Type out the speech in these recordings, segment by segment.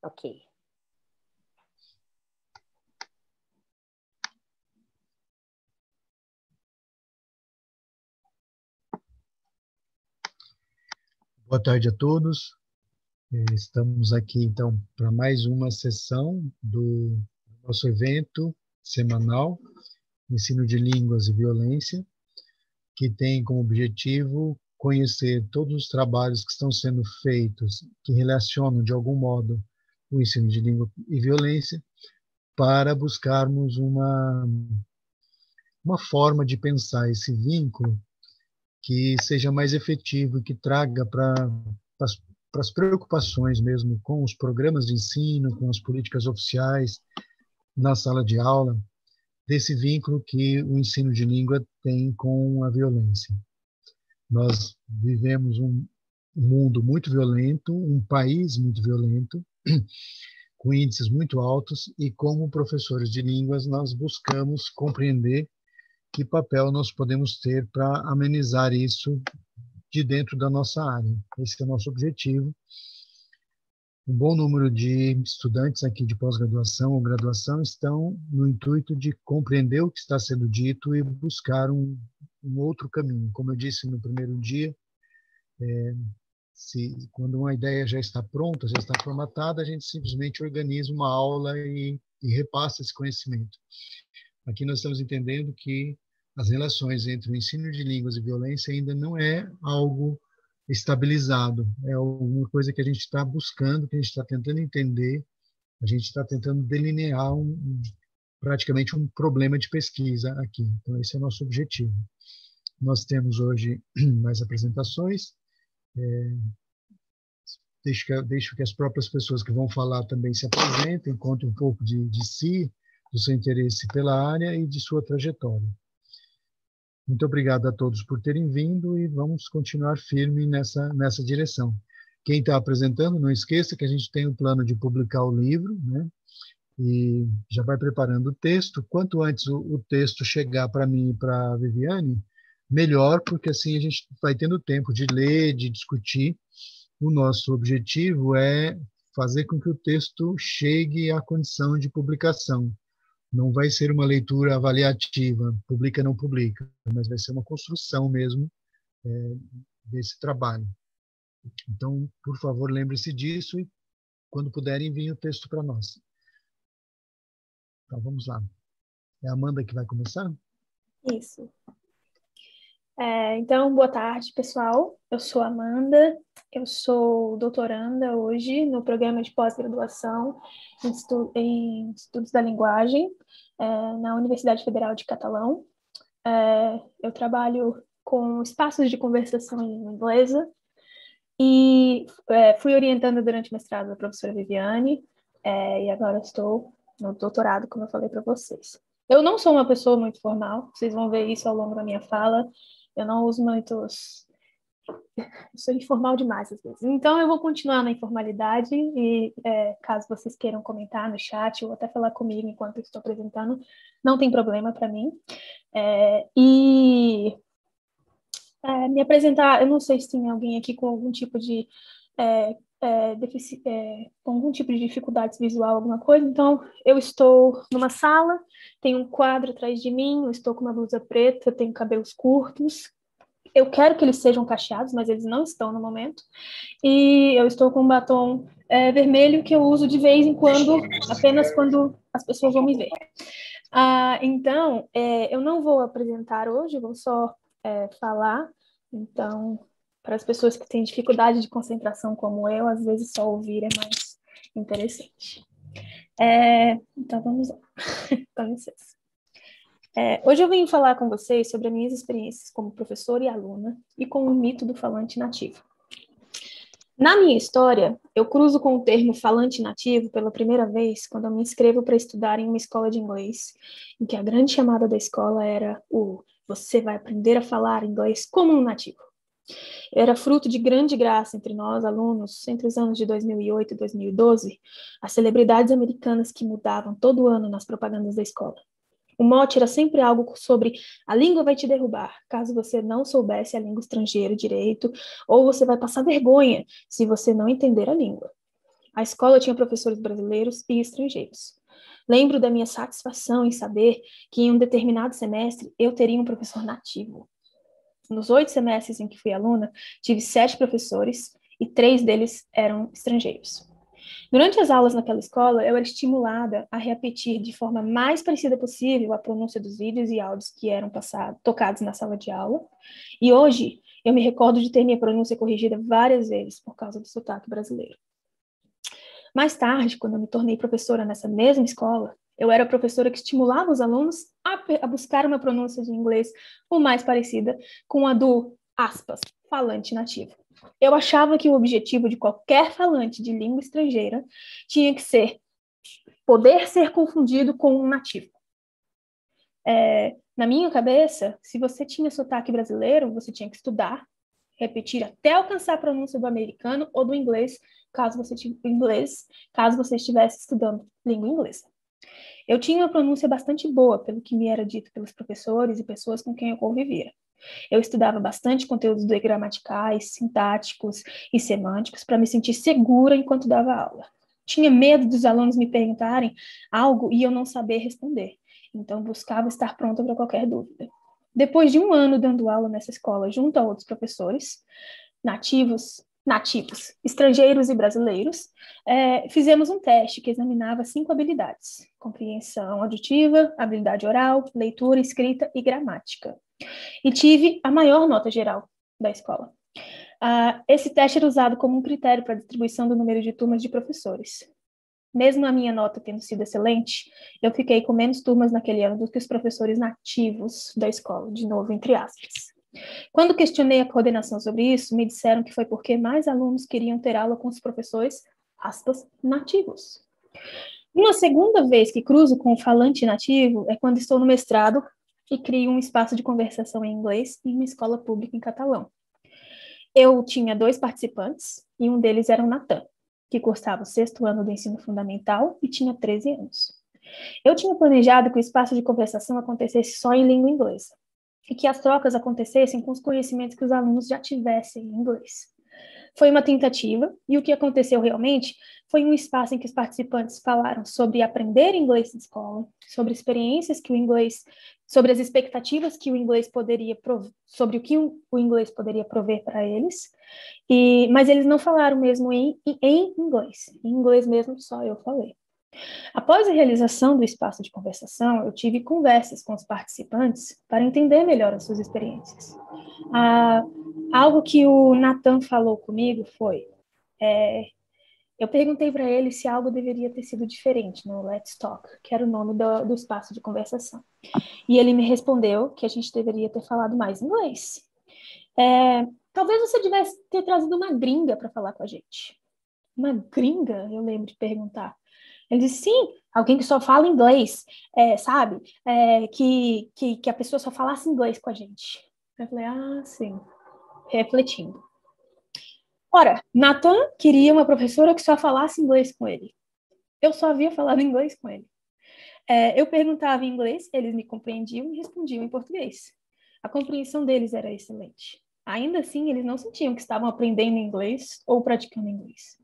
Ok. Boa tarde a todos. Estamos aqui, então, para mais uma sessão do nosso evento semanal, Ensino de Línguas e Violência, que tem como objetivo conhecer todos os trabalhos que estão sendo feitos, que relacionam, de algum modo, o ensino de língua e violência, para buscarmos uma forma de pensar esse vínculo que seja mais efetivo e que traga para as preocupações mesmo com os programas de ensino, com as políticas oficiais na sala de aula, desse vínculo que o ensino de língua tem com a violência. Nós vivemos um mundo muito violento, um país muito violento, com índices muito altos, e como professores de línguas nós buscamos compreender que papel nós podemos ter para amenizar isso de dentro da nossa área. Esse é o nosso objetivo. Um bom número de estudantes aqui de pós-graduação ou graduação estão no intuito de compreender o que está sendo dito e buscar um outro caminho. Como eu disse no primeiro dia, quando uma ideia já está pronta, já está formatada, a gente simplesmente organiza uma aula e repassa esse conhecimento. Aqui nós estamos entendendo que as relações entre o ensino de línguas e violência ainda não é algo estabilizado, é alguma coisa que a gente está buscando, que a gente está tentando entender, a gente está tentando delinear praticamente um problema de pesquisa aqui. Então, esse é o nosso objetivo. Nós temos hoje mais apresentações, deixo que as próprias pessoas que vão falar também se apresentem, contem um pouco de si, do seu interesse pela área e de sua trajetória. Muito obrigado a todos por terem vindo e vamos continuar firme nessa direção. Quem está apresentando, não esqueça que a gente tem o plano de publicar o livro, né? E já vai preparando o texto. Quanto antes o texto chegar para mim e para a Viviane, melhor, porque assim a gente vai tendo tempo de ler, de discutir. O nosso objetivo é fazer com que o texto chegue à condição de publicação. Não vai ser uma leitura avaliativa, publica, não publica, mas vai ser uma construção mesmo desse trabalho. Então, por favor, lembre-se disso e, quando puderem, enviem o texto para nós. Então, vamos lá. É a Amanda que vai começar? Isso. Então, boa tarde, pessoal. Eu sou a Amanda, eu sou doutoranda hoje no programa de pós-graduação em Estudos da Linguagem, na Universidade Federal de Catalão. Eu trabalho com espaços de conversação em língua inglesa e fui orientando durante o mestrado da professora Viviane, e agora estou no doutorado, como eu falei para vocês. Eu não sou uma pessoa muito formal, vocês vão ver isso ao longo da minha fala. Eu não uso muitos... Eu sou informal demais às vezes. Então, eu vou continuar na informalidade e, caso vocês queiram comentar no chat ou até falar comigo enquanto eu estou apresentando, não tem problema para mim. Me apresentar, eu não sei se tem alguém aqui com algum tipo de... com algum tipo de dificuldade visual, alguma coisa. Então, eu estou numa sala, tem um quadro atrás de mim, eu estou com uma blusa preta, tenho cabelos curtos. Eu quero que eles sejam cacheados, mas eles não estão no momento. E eu estou com um batom vermelho que eu uso de vez em quando, apenas quando as pessoas vão me ver. Então, eu não vou apresentar hoje, vou só falar. Então, para as pessoas que têm dificuldade de concentração como eu, às vezes só ouvir é mais interessante. Então, vamos lá. Com licença. Hoje eu vim falar com vocês sobre as minhas experiências como professora e aluna e com o mito do falante nativo. Na minha história, eu cruzo com o termo falante nativo pela primeira vez quando eu me inscrevo para estudar em uma escola de inglês, em que a grande chamada da escola era você vai aprender a falar inglês como um nativo. Era fruto de grande graça entre nós, alunos, entre os anos de 2008 e 2012, as celebridades americanas que mudavam todo ano nas propagandas da escola. O mote era sempre algo sobre a língua vai te derrubar, caso você não soubesse a língua estrangeira direito, ou você vai passar vergonha se você não entender a língua. A escola tinha professores brasileiros e estrangeiros. Lembro da minha satisfação em saber que em um determinado semestre eu teria um professor nativo. Nos 8 semestres em que fui aluna, tive 7 professores e 3 deles eram estrangeiros. Durante as aulas naquela escola, eu era estimulada a repetir de forma mais parecida possível a pronúncia dos vídeos e áudios que eram tocados na sala de aula. E hoje, eu me recordo de ter minha pronúncia corrigida várias vezes por causa do sotaque brasileiro. Mais tarde, quando eu me tornei professora nessa mesma escola, eu era a professora que estimulava os alunos a buscar uma pronúncia de inglês o mais parecida com a do, aspas, falante nativo. Eu achava que o objetivo de qualquer falante de língua estrangeira tinha que ser poder ser confundido com um nativo. Na minha cabeça, se você tinha sotaque brasileiro, você tinha que estudar, repetir até alcançar a pronúncia do americano ou do inglês, caso você estivesse estudando língua inglesa. Eu tinha uma pronúncia bastante boa, pelo que me era dito pelos professores e pessoas com quem eu convivia. Eu estudava bastante conteúdos gramaticais, sintáticos e semânticos para me sentir segura enquanto dava aula. Tinha medo dos alunos me perguntarem algo e eu não saber responder, então buscava estar pronta para qualquer dúvida. Depois de um ano dando aula nessa escola junto a outros professores, nativos, estrangeiros e brasileiros, fizemos um teste que examinava 5 habilidades: compreensão auditiva, habilidade oral, leitura, escrita e gramática. E tive a maior nota geral da escola. Esse teste era usado como um critério para a distribuição do número de turmas de professores. Mesmo a minha nota tendo sido excelente, eu fiquei com menos turmas naquele ano do que os professores nativos da escola, de novo, entre aspas. Quando questionei a coordenação sobre isso, me disseram que foi porque mais alunos queriam ter aula com os professores, aspas, nativos. Uma segunda vez que cruzo com o falante nativo é quando estou no mestrado e crio um espaço de conversação em inglês em uma escola pública em catalão. Eu tinha 2 participantes e um deles era o Natan, que cursava o 6º ano do ensino fundamental e tinha 13 anos. Eu tinha planejado que o espaço de conversação acontecesse só em língua inglesa e que as trocas acontecessem com os conhecimentos que os alunos já tivessem em inglês. Foi uma tentativa, e o que aconteceu realmente foi um espaço em que os participantes falaram sobre aprender inglês na escola, sobre experiências que o inglês, sobre as expectativas que o inglês poderia sobre o que o inglês poderia prover para eles, mas eles não falaram mesmo em inglês. Em inglês mesmo só eu falei. Após a realização do espaço de conversação, eu tive conversas com os participantes para entender melhor as suas experiências. Algo que o Natan falou comigo foi, eu perguntei para ele se algo deveria ter sido diferente no Let's Talk, que era o nome do espaço de conversação. E ele me respondeu que a gente deveria ter falado mais inglês. Talvez você devesse ter trazido uma gringa para falar com a gente. Uma gringa? Eu lembro de perguntar. Ele disse, sim, alguém que só fala inglês, sabe? Que a pessoa só falasse inglês com a gente. Eu falei, sim, refletindo. Ora, Nathan queria uma professora que só falasse inglês com ele. Eu só havia falado inglês com ele. Eu perguntava em inglês, eles me compreendiam e respondiam em português. A compreensão deles era excelente. Ainda assim, eles não sentiam que estavam aprendendo inglês ou praticando inglês.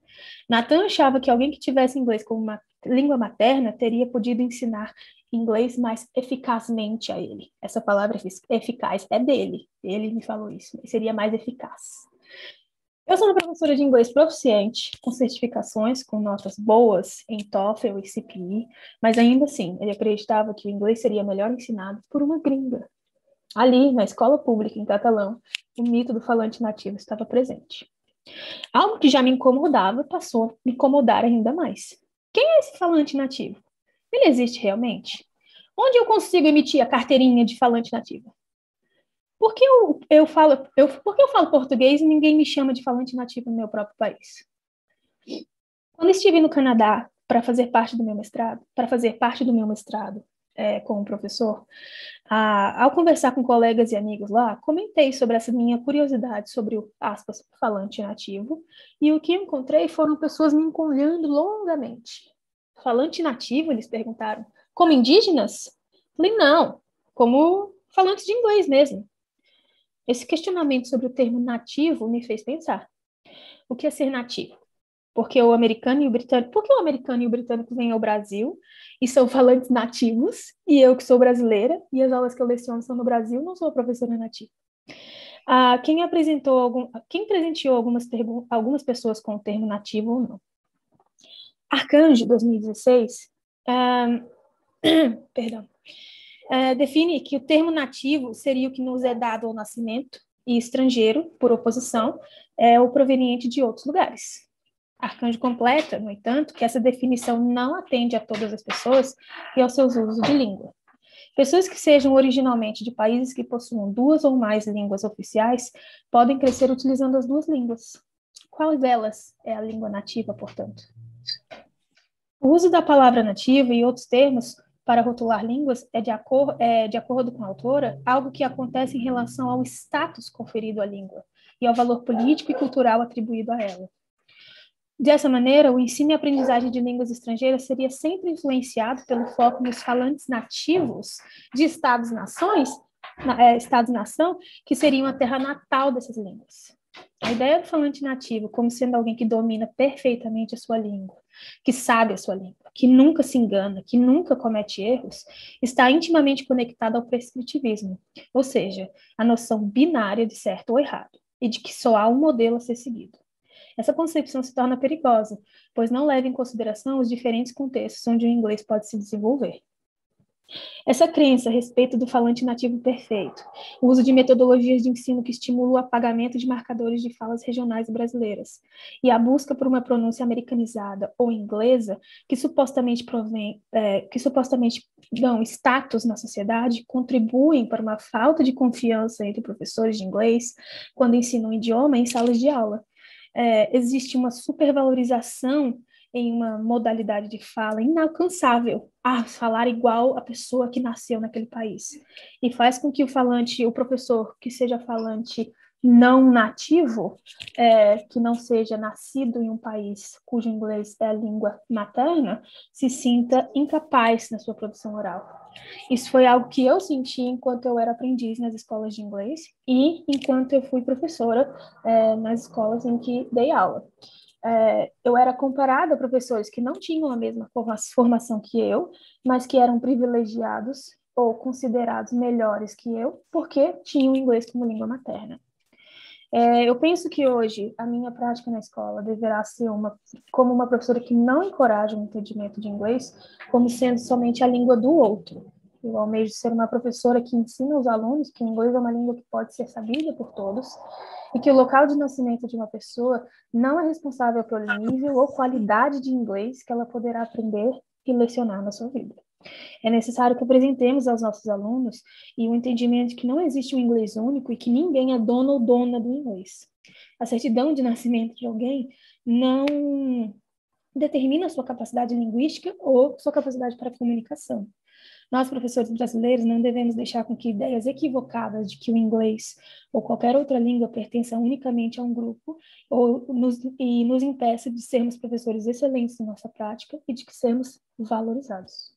Nathan achava que alguém que tivesse inglês como uma língua materna teria podido ensinar inglês mais eficazmente a ele. Essa palavra eficaz é dele. Ele me falou isso. Seria mais eficaz. Eu sou uma professora de inglês proficiente, com certificações, com notas boas em TOEFL e CPI, mas ainda assim, ele acreditava que o inglês seria melhor ensinado por uma gringa. Ali, na escola pública em catalão, o mito do falante nativo estava presente. Algo que já me incomodava passou a me incomodar ainda mais. Quem é esse falante nativo? Ele existe realmente? Onde eu consigo emitir a carteirinha de falante nativo? Por que eu falo português e ninguém me chama de falante nativo no meu próprio país? Quando estive no Canadá para fazer parte do meu mestrado, com um professor, ao conversar com colegas e amigos lá, comentei sobre essa minha curiosidade sobre o, aspas, falante nativo, e o que encontrei foram pessoas me encontrando longamente. Falante nativo? Eles perguntaram. Como indígenas? Falei, não, como falantes de inglês mesmo. Esse questionamento sobre o termo nativo me fez pensar. O que é ser nativo? Porque o americano e o britânico, porque o americano e o britânico vêm ao Brasil e são falantes nativos, e eu que sou brasileira, e as aulas que eu leciono são no Brasil, não sou professora nativa. Quem presenteou algumas pessoas com o termo nativo ou não? Arcanjo, 2016, perdão, define que o termo nativo seria o que nos é dado ao nascimento, e estrangeiro, por oposição, é o proveniente de outros lugares. Arcanjo completa, no entanto, que essa definição não atende a todas as pessoas e aos seus usos de língua. Pessoas que sejam originalmente de países que possuam 2 ou mais línguas oficiais podem crescer utilizando as 2 línguas. Qual delas é a língua nativa, portanto? O uso da palavra nativa e outros termos para rotular línguas é, de acordo com a autora, algo que acontece em relação ao status conferido à língua e ao valor político e cultural atribuído a ela. Dessa maneira, o ensino e aprendizagem de línguas estrangeiras seria sempre influenciado pelo foco nos falantes nativos de Estados-nação, que seriam a terra natal dessas línguas. A ideia do falante nativo como sendo alguém que domina perfeitamente a sua língua, que sabe a sua língua, que nunca se engana, que nunca comete erros, está intimamente conectada ao prescritivismo, ou seja, a noção binária de certo ou errado, e de que só há um modelo a ser seguido. Essa concepção se torna perigosa, pois não leva em consideração os diferentes contextos onde o inglês pode se desenvolver. Essa crença a respeito do falante nativo perfeito, o uso de metodologias de ensino que estimulam o apagamento de marcadores de falas regionais brasileiras, e a busca por uma pronúncia americanizada ou inglesa que supostamente dão status na sociedade, contribuem para uma falta de confiança entre professores de inglês quando ensinam o idioma em salas de aula. Existe uma supervalorização em uma modalidade de fala inalcançável a falar igual a pessoa que nasceu naquele país. E faz com que o professor que seja falante não nativo, que não seja nascido em um país cujo inglês é a língua materna, se sinta incapaz na sua produção oral. Isso foi algo que eu senti enquanto eu era aprendiz nas escolas de inglês e enquanto eu fui professora nas escolas em que dei aula. Eu era comparada a professores que não tinham a mesma formação que eu, mas que eram privilegiados ou considerados melhores que eu, porque tinham o inglês como língua materna. Eu penso que hoje a minha prática na escola deverá ser como uma professora que não encoraja o entendimento de inglês como sendo somente a língua do outro. Eu almejo ser uma professora que ensina aos alunos que o inglês é uma língua que pode ser sabida por todos e que o local de nascimento de uma pessoa não é responsável pelo nível ou qualidade de inglês que ela poderá aprender e lecionar na sua vida. É necessário que apresentemos aos nossos alunos o entendimento de que não existe um inglês único e que ninguém é dono ou dona do inglês. A certidão de nascimento de alguém não determina sua capacidade linguística ou sua capacidade para comunicação. Nós, professores brasileiros, não devemos deixar com que ideias equivocadas de que o inglês ou qualquer outra língua pertença unicamente a um grupo e nos impeça de sermos professores excelentes em nossa prática e de que sermos valorizados.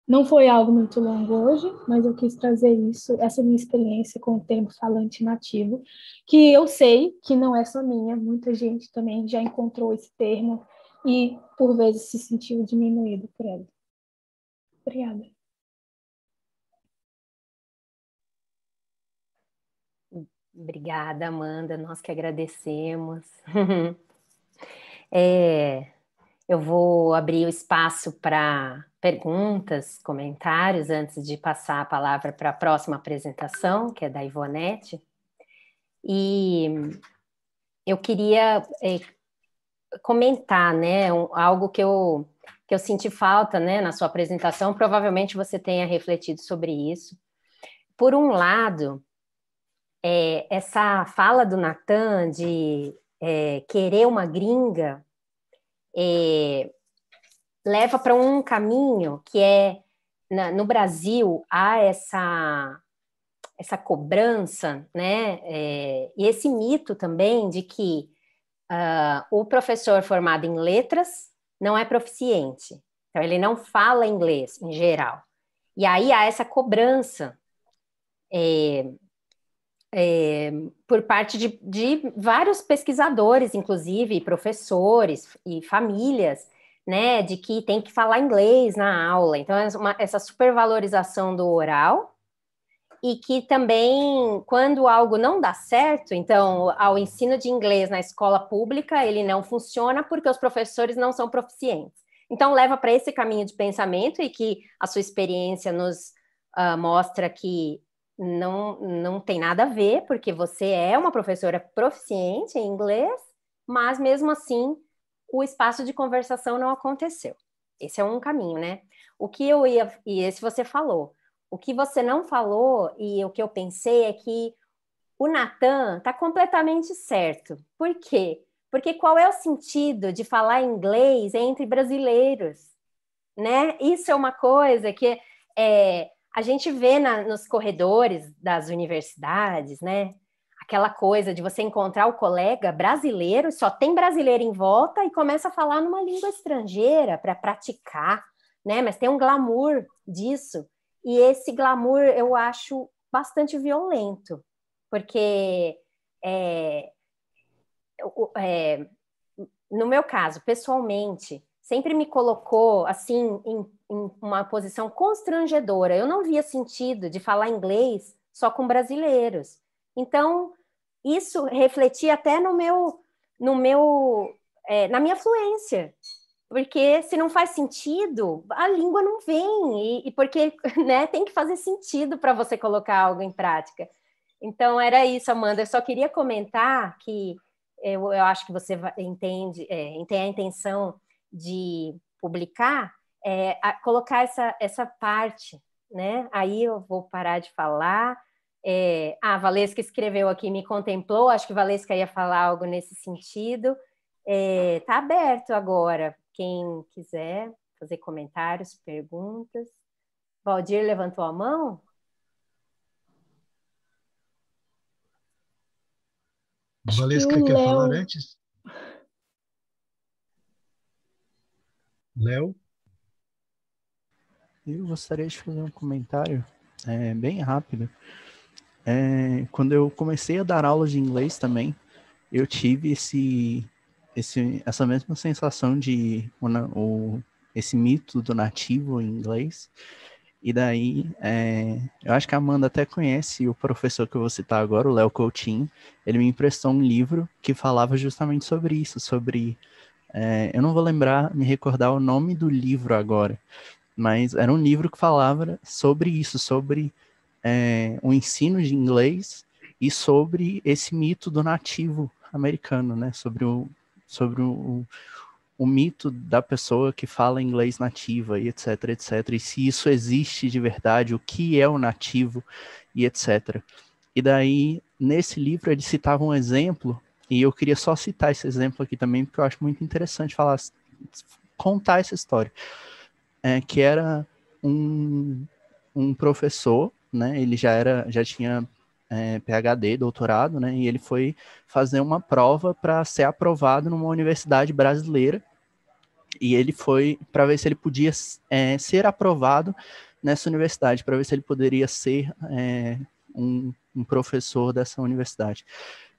Não foi algo muito longo hoje, mas eu quis trazer essa minha experiência com o termo falante nativo, que eu sei que não é só minha, muita gente também já encontrou esse termo e, por vezes, se sentiu diminuído por ele. Obrigada. Obrigada, Amanda, nós que agradecemos. Eu vou abrir o espaço para perguntas, comentários, antes de passar a palavra para a próxima apresentação, que é da Ivonete. E eu queria comentar, né, algo que eu senti falta, né, na sua apresentação, provavelmente você tenha refletido sobre isso. Por um lado, essa fala do Natan de querer uma gringa leva para um caminho que no Brasil há essa cobrança, né? E esse mito também de que o professor formado em letras não é proficiente, então ele não fala inglês em geral. E aí há essa cobrança por parte de vários pesquisadores, inclusive professores e famílias, né, de que tem que falar inglês na aula. Então, essa supervalorização do oral, e que também, quando algo não dá certo, então, ao ensino de inglês na escola pública, ele não funciona porque os professores não são proficientes. Então, leva para esse caminho de pensamento, e que a sua experiência nos mostra que não tem nada a ver, porque você é uma professora proficiente em inglês, mas mesmo assim o espaço de conversação não aconteceu. Esse é um caminho, né? E esse você falou. O que você não falou, e o que eu pensei, é que o Natan está completamente certo. Por quê? Porque qual é o sentido de falar inglês entre brasileiros, né? Isso é uma coisa que a gente vê nos corredores das universidades, né? Aquela coisa de você encontrar o colega brasileiro, só tem brasileiro em volta e começa a falar numa língua estrangeira para praticar, né? Mas tem um glamour disso. E esse glamour eu acho bastante violento, porque no meu caso, pessoalmente, sempre me colocou assim em uma posição constrangedora. Eu não via sentido de falar inglês só com brasileiros. Então, isso refletia até na minha fluência. Porque se não faz sentido, a língua não vem. E porque, né, tem que fazer sentido para você colocar algo em prática. Então, era isso, Amanda. Eu só queria comentar que eu acho que você tem a intenção de publicar, colocar essa parte, né? Aí eu vou parar de falar. A Valesca escreveu aqui, me contemplou, acho que Valesca ia falar algo nesse sentido. Tá aberto agora, quem quiser fazer comentários, perguntas. Valdir levantou a mão? Valesca quer falar antes? Léo? Eu gostaria de fazer um comentário bem rápido. Quando eu comecei a dar aula de inglês também, eu tive essa mesma sensação de esse mito do nativo em inglês. E daí, eu acho que a Amanda até conhece o professor que eu vou citar agora, o Léo Coutinho. Ele me emprestou um livro que falava justamente sobre isso, eu não vou me recordar o nome do livro agora, mas era um livro que falava sobre isso, sobre o ensino de inglês e sobre esse mito do nativo americano, né? Sobre o mito da pessoa que fala inglês nativa e etc, etc. E se isso existe de verdade, o que é o nativo e etc. E daí, nesse livro, ele citava um exemplo, e eu queria só citar esse exemplo aqui também, porque eu acho muito interessante contar essa história. Que era um professor, né? Ele já tinha PhD, doutorado, né? E ele foi fazer uma prova para ser aprovado numa universidade brasileira. E ele foi para ver se ele podia ser aprovado nessa universidade, para ver se ele poderia ser um professor dessa universidade.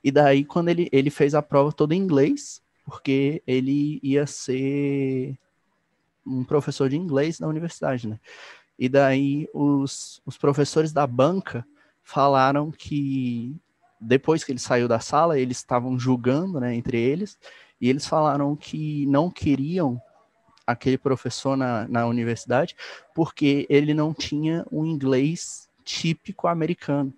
E daí, quando ele fez a prova toda em inglês, porque ele ia ser um professor de inglês na universidade, né? E daí os professores da banca falaram que depois que ele saiu da sala, eles estavam julgando, né, entre eles, e eles falaram que não queriam aquele professor na universidade porque ele não tinha um inglês típico americano.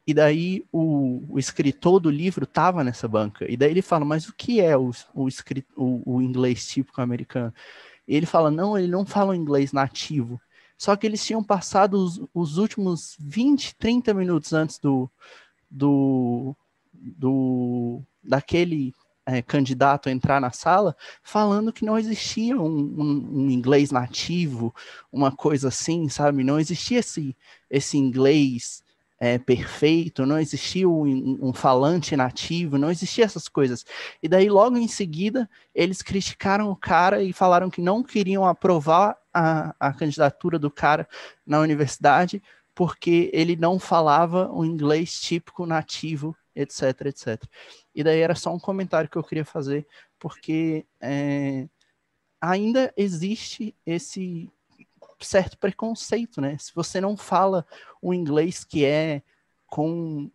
E daí o escritor do livro estava nessa banca. E daí ele fala, mas o que é o inglês típico americano? E ele fala, não, ele não fala o inglês nativo. Só que eles tinham passado os últimos 20, 30 minutos antes daquele candidato entrar na sala, falando que não existia um inglês nativo, uma coisa assim, sabe? Não existia esse inglês perfeito, não existia um falante nativo, não existia essas coisas. E daí, logo em seguida, eles criticaram o cara e falaram que não queriam aprovar a candidatura do cara na universidade, porque ele não falava o inglês típico nativo, etc, etc. E daí era só um comentário que eu queria fazer, porque ainda existe esse certo preconceito, né? Se você não fala o inglês que é com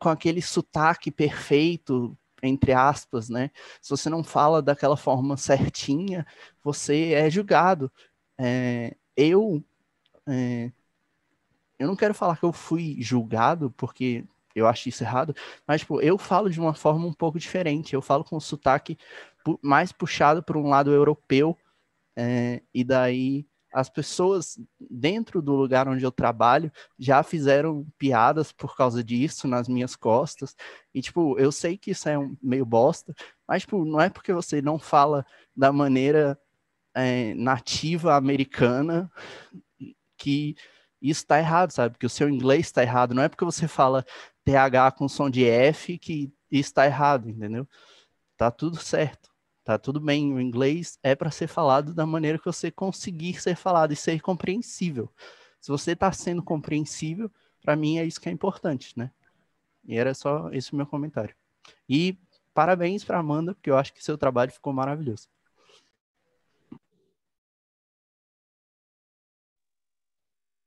aquele sotaque perfeito, entre aspas, né? Se você não fala daquela forma certinha, você é julgado. Eu não quero falar que eu fui julgado, porque eu acho isso errado, mas tipo, eu falo de uma forma um pouco diferente. Eu falo com sotaque mais puxado para um lado europeu, e daí as pessoas dentro do lugar onde eu trabalho já fizeram piadas por causa disso nas minhas costas. E, tipo, eu sei que isso é meio bosta, mas, tipo, não é porque você não fala da maneira nativa americana que isso tá errado, sabe? Que o seu inglês tá errado. Não é porque você fala TH com som de F que isso tá errado, entendeu? Tá tudo certo. Tá tudo bem, o inglês é para ser falado da maneira que você conseguir ser falado e ser compreensível. Se você está sendo compreensível, para mim é isso que é importante, né? E era só esse o meu comentário. E parabéns para Amanda, porque eu acho que seu trabalho ficou maravilhoso.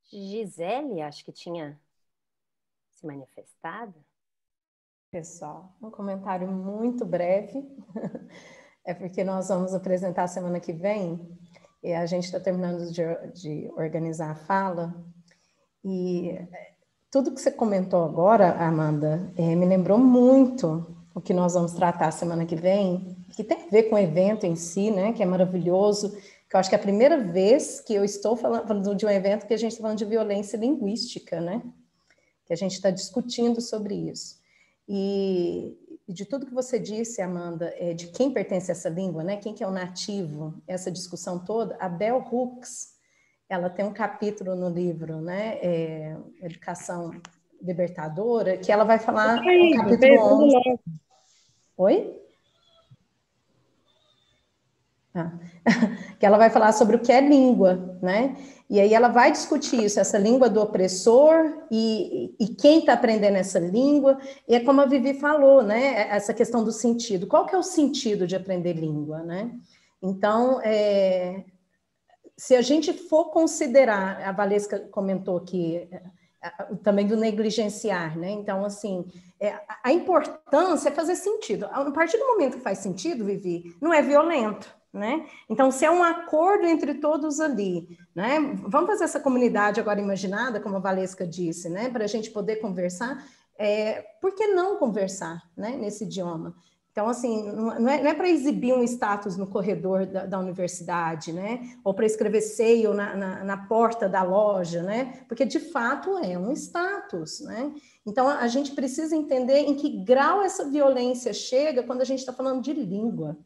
Gisele, acho que tinha se manifestado. Pessoal, um comentário muito breve, é porque nós vamos apresentar semana que vem, e a gente está terminando de organizar a fala, e tudo que você comentou agora, Amanda, me lembrou muito o que nós vamos tratar semana que vem, que tem a ver com o evento em si, né, que é maravilhoso, que eu acho que é a primeira vez que eu estou falando de um evento que a gente está falando de violência linguística, né, que a gente está discutindo sobre isso. E de tudo que você disse, Amanda, de quem pertence a essa língua, né? Quem que é o nativo, essa discussão toda, a Bell Hooks, ela tem um capítulo no livro, né? Educação Libertadora, que ela vai falar no capítulo 11. Oi? Que ela vai falar sobre o que é língua, né? E aí ela vai discutir isso, essa língua do opressor e quem está aprendendo essa língua, e é como a Vivi falou, né? Essa questão do sentido. Qual que é o sentido de aprender língua, né? Então, se a gente for considerar, a Valesca comentou aqui, também do negligenciar, né? Então, assim, a importância é fazer sentido. A partir do momento que faz sentido, Vivi, não é violento, né? Então, se é um acordo entre todos ali, né? Vamos fazer essa comunidade agora imaginada, como a Valesca disse, né? Para a gente poder conversar. Por que não conversar, né? Nesse idioma? Então, assim, não é para exibir um status no corredor da universidade, né? Ou para escrever sale na porta da loja, né? Porque, de fato, é um status, né? Então, a gente precisa entender em que grau essa violência chega quando a gente está falando de língua.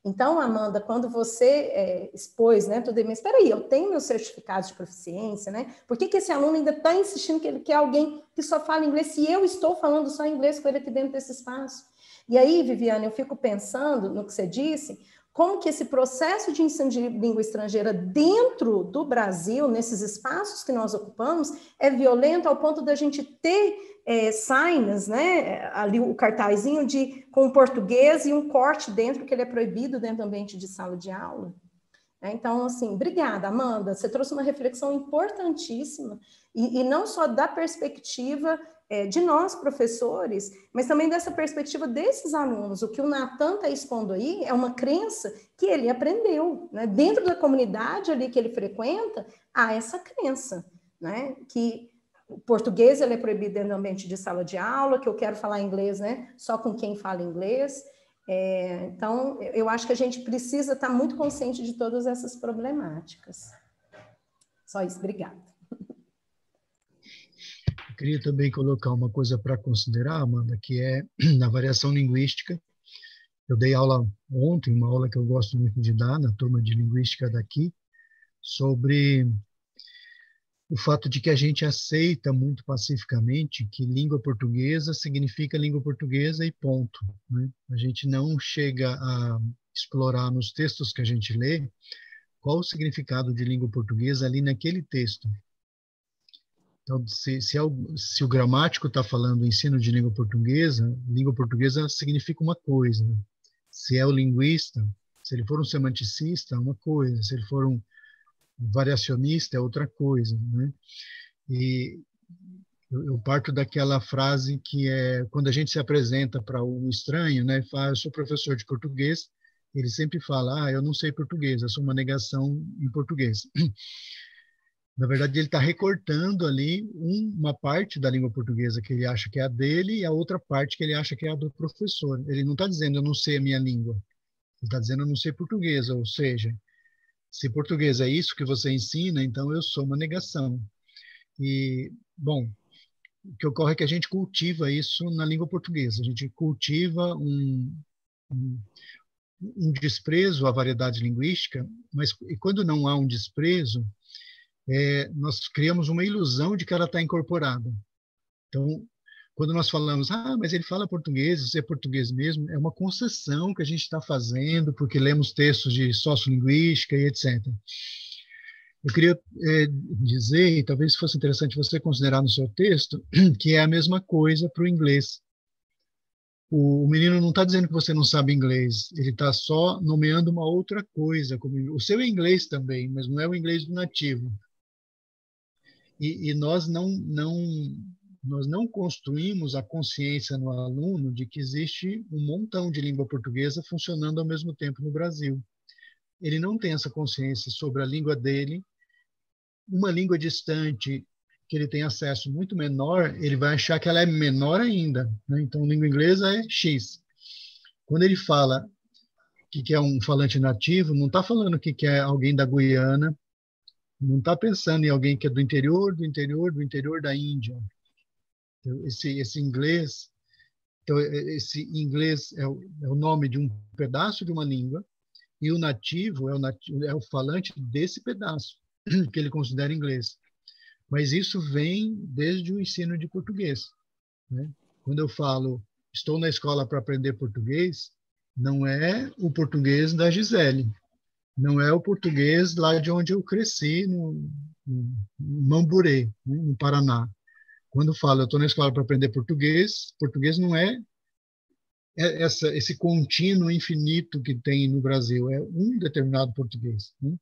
Então, Amanda, quando você expôs, né, tudo bem, mas espera aí, eu tenho meu certificado de proficiência, né? Por que esse aluno ainda está insistindo que ele quer alguém que só fala inglês, se eu estou falando só inglês com ele aqui dentro desse espaço? E aí, Viviane, eu fico pensando no que você disse, como que esse processo de ensino de língua estrangeira dentro do Brasil, nesses espaços que nós ocupamos, é violento ao ponto da gente ter signs, né, ali o cartazinho com português e um corte dentro, que ele é proibido dentro do ambiente de sala de aula. Então, assim, obrigada, Amanda, você trouxe uma reflexão importantíssima, e não só da perspectiva de nós, professores, mas também dessa perspectiva desses alunos. O que o Natan está expondo aí é uma crença que ele aprendeu, né? Dentro da comunidade ali que ele frequenta, há essa crença, né? Que o português ele é proibido dentro do ambiente de sala de aula, que eu quero falar inglês, né? Só com quem fala inglês. Então, eu acho que a gente precisa estar muito consciente de todas essas problemáticas. Só isso, obrigada. Eu queria também colocar uma coisa para considerar, Amanda, que é na variação linguística. Eu dei aula ontem, uma aula que eu gosto muito de dar na turma de linguística daqui, sobre o fato de que a gente aceita muito pacificamente que língua portuguesa significa língua portuguesa e ponto, né? A gente não chega a explorar nos textos que a gente lê qual o significado de língua portuguesa ali naquele texto. Então, se o gramático está falando ensino de língua portuguesa significa uma coisa. Se é o linguista, se ele for um semanticista, é uma coisa. Se ele for um variacionista, é outra coisa, né? E eu parto daquela frase que é quando a gente se apresenta para um estranho, né, fala, eu sou professor de português, ele sempre fala, eu não sei português, eu sou uma negação em português. Na verdade, ele está recortando ali uma parte da língua portuguesa que ele acha que é a dele e a outra parte que ele acha que é a do professor. Ele não está dizendo eu não sei a minha língua, ele está dizendo eu não sei português, ou seja, se português é isso que você ensina, então eu sou uma negação. E, bom, o que ocorre é que a gente cultiva isso na língua portuguesa. A gente cultiva um desprezo à variedade linguística, mas e quando não há um desprezo, nós criamos uma ilusão de que ela está incorporada. Então, quando nós falamos, mas ele fala português, isso é português mesmo, é uma concessão que a gente está fazendo porque lemos textos de sociolinguística e etc. Eu queria dizer, e talvez fosse interessante você considerar no seu texto, que é a mesma coisa para o inglês. O menino não está dizendo que você não sabe inglês, ele está só nomeando uma outra coisa. O seu é inglês também, mas não é o inglês do nativo. E nós não construímos a consciência no aluno de que existe um montão de língua portuguesa funcionando ao mesmo tempo no Brasil. Ele não tem essa consciência sobre a língua dele. Uma língua distante, que ele tem acesso muito menor, ele vai achar que ela é menor ainda, né? Então, língua inglesa é X. Quando ele fala que é um falante nativo, não está falando que é alguém da Guiana, não está pensando em alguém que é do interior da Índia. Então, esse inglês é o nome de um pedaço de uma língua, e o nativo é o falante desse pedaço, que ele considera inglês. Mas isso vem desde o ensino de português, né? Quando eu falo, estou na escola para aprender português, não é o português da Gisele, não é o português lá de onde eu cresci, no Mamburê, né, no Paraná. Quando eu falo, eu estou na escola para aprender português, português não é esse contínuo infinito que tem no Brasil, é um determinado português, né?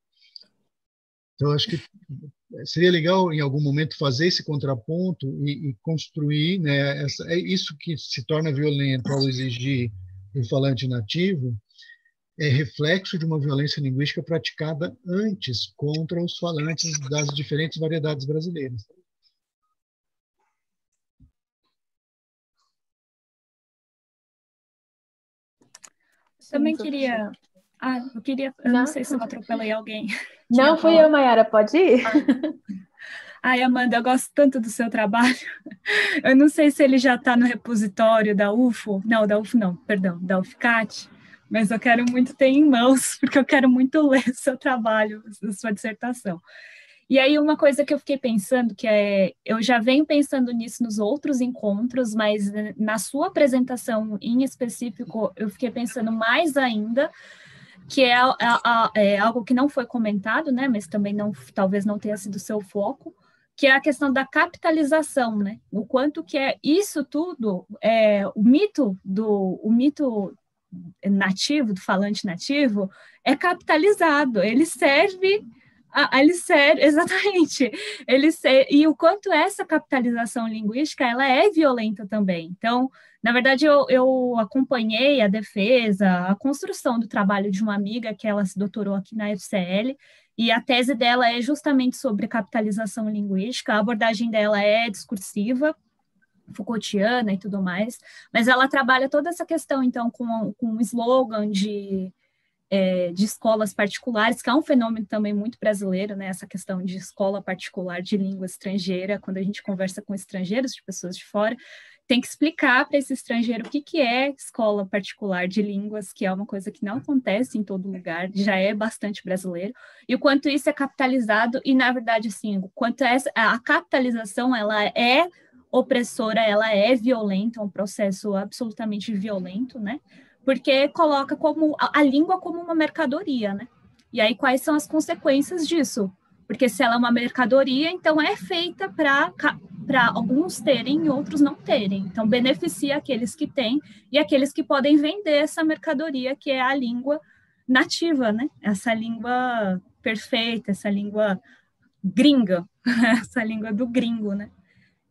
Então, acho que seria legal, em algum momento, fazer esse contraponto e construir, né, é isso que se torna violento ao exigir o falante nativo, é reflexo de uma violência linguística praticada antes contra os falantes das diferentes variedades brasileiras. Também queria... eu não sei se eu atropelei alguém. Não, fui eu, Mayara, pode ir? Ai, Amanda, eu gosto tanto do seu trabalho. Eu não sei se ele já está no repositório da UFO. Não, da UFO não, perdão, da UFCAT. Mas eu quero muito ter em mãos, porque eu quero muito ler o seu trabalho, a sua dissertação. E aí uma coisa que eu fiquei pensando, eu já venho pensando nisso nos outros encontros, mas na sua apresentação em específico, eu fiquei pensando mais ainda, que é algo que não foi comentado, né, mas também talvez não tenha sido seu foco, que é a questão da capitalização, né? O quanto que é isso tudo, o mito nativo, do falante nativo, é capitalizado, ele serve, exatamente, e o quanto essa capitalização linguística, ela é violenta também. Então, na verdade, eu acompanhei a defesa, a construção do trabalho de uma amiga que ela se doutorou aqui na FCL, e a tese dela é justamente sobre capitalização linguística, a abordagem dela é discursiva, Foucaultiana e tudo mais, mas ela trabalha toda essa questão, então, com um slogan de escolas particulares, que é um fenômeno também muito brasileiro, né, essa questão de escola particular de língua estrangeira. Quando a gente conversa com estrangeiros, de pessoas de fora, tem que explicar para esse estrangeiro o que é escola particular de línguas, que é uma coisa que não acontece em todo lugar, já é bastante brasileiro, e o quanto isso é capitalizado, e na verdade, assim, o quanto a capitalização, ela é opressora, ela é violenta, um processo absolutamente violento, né? Porque coloca a língua como uma mercadoria, né? E aí, quais são as consequências disso? Porque se ela é uma mercadoria, então é feita para alguns terem e outros não terem. Então, beneficia aqueles que têm e aqueles que podem vender essa mercadoria, que é a língua nativa, né? Essa língua perfeita, essa língua gringa, essa língua do gringo, né?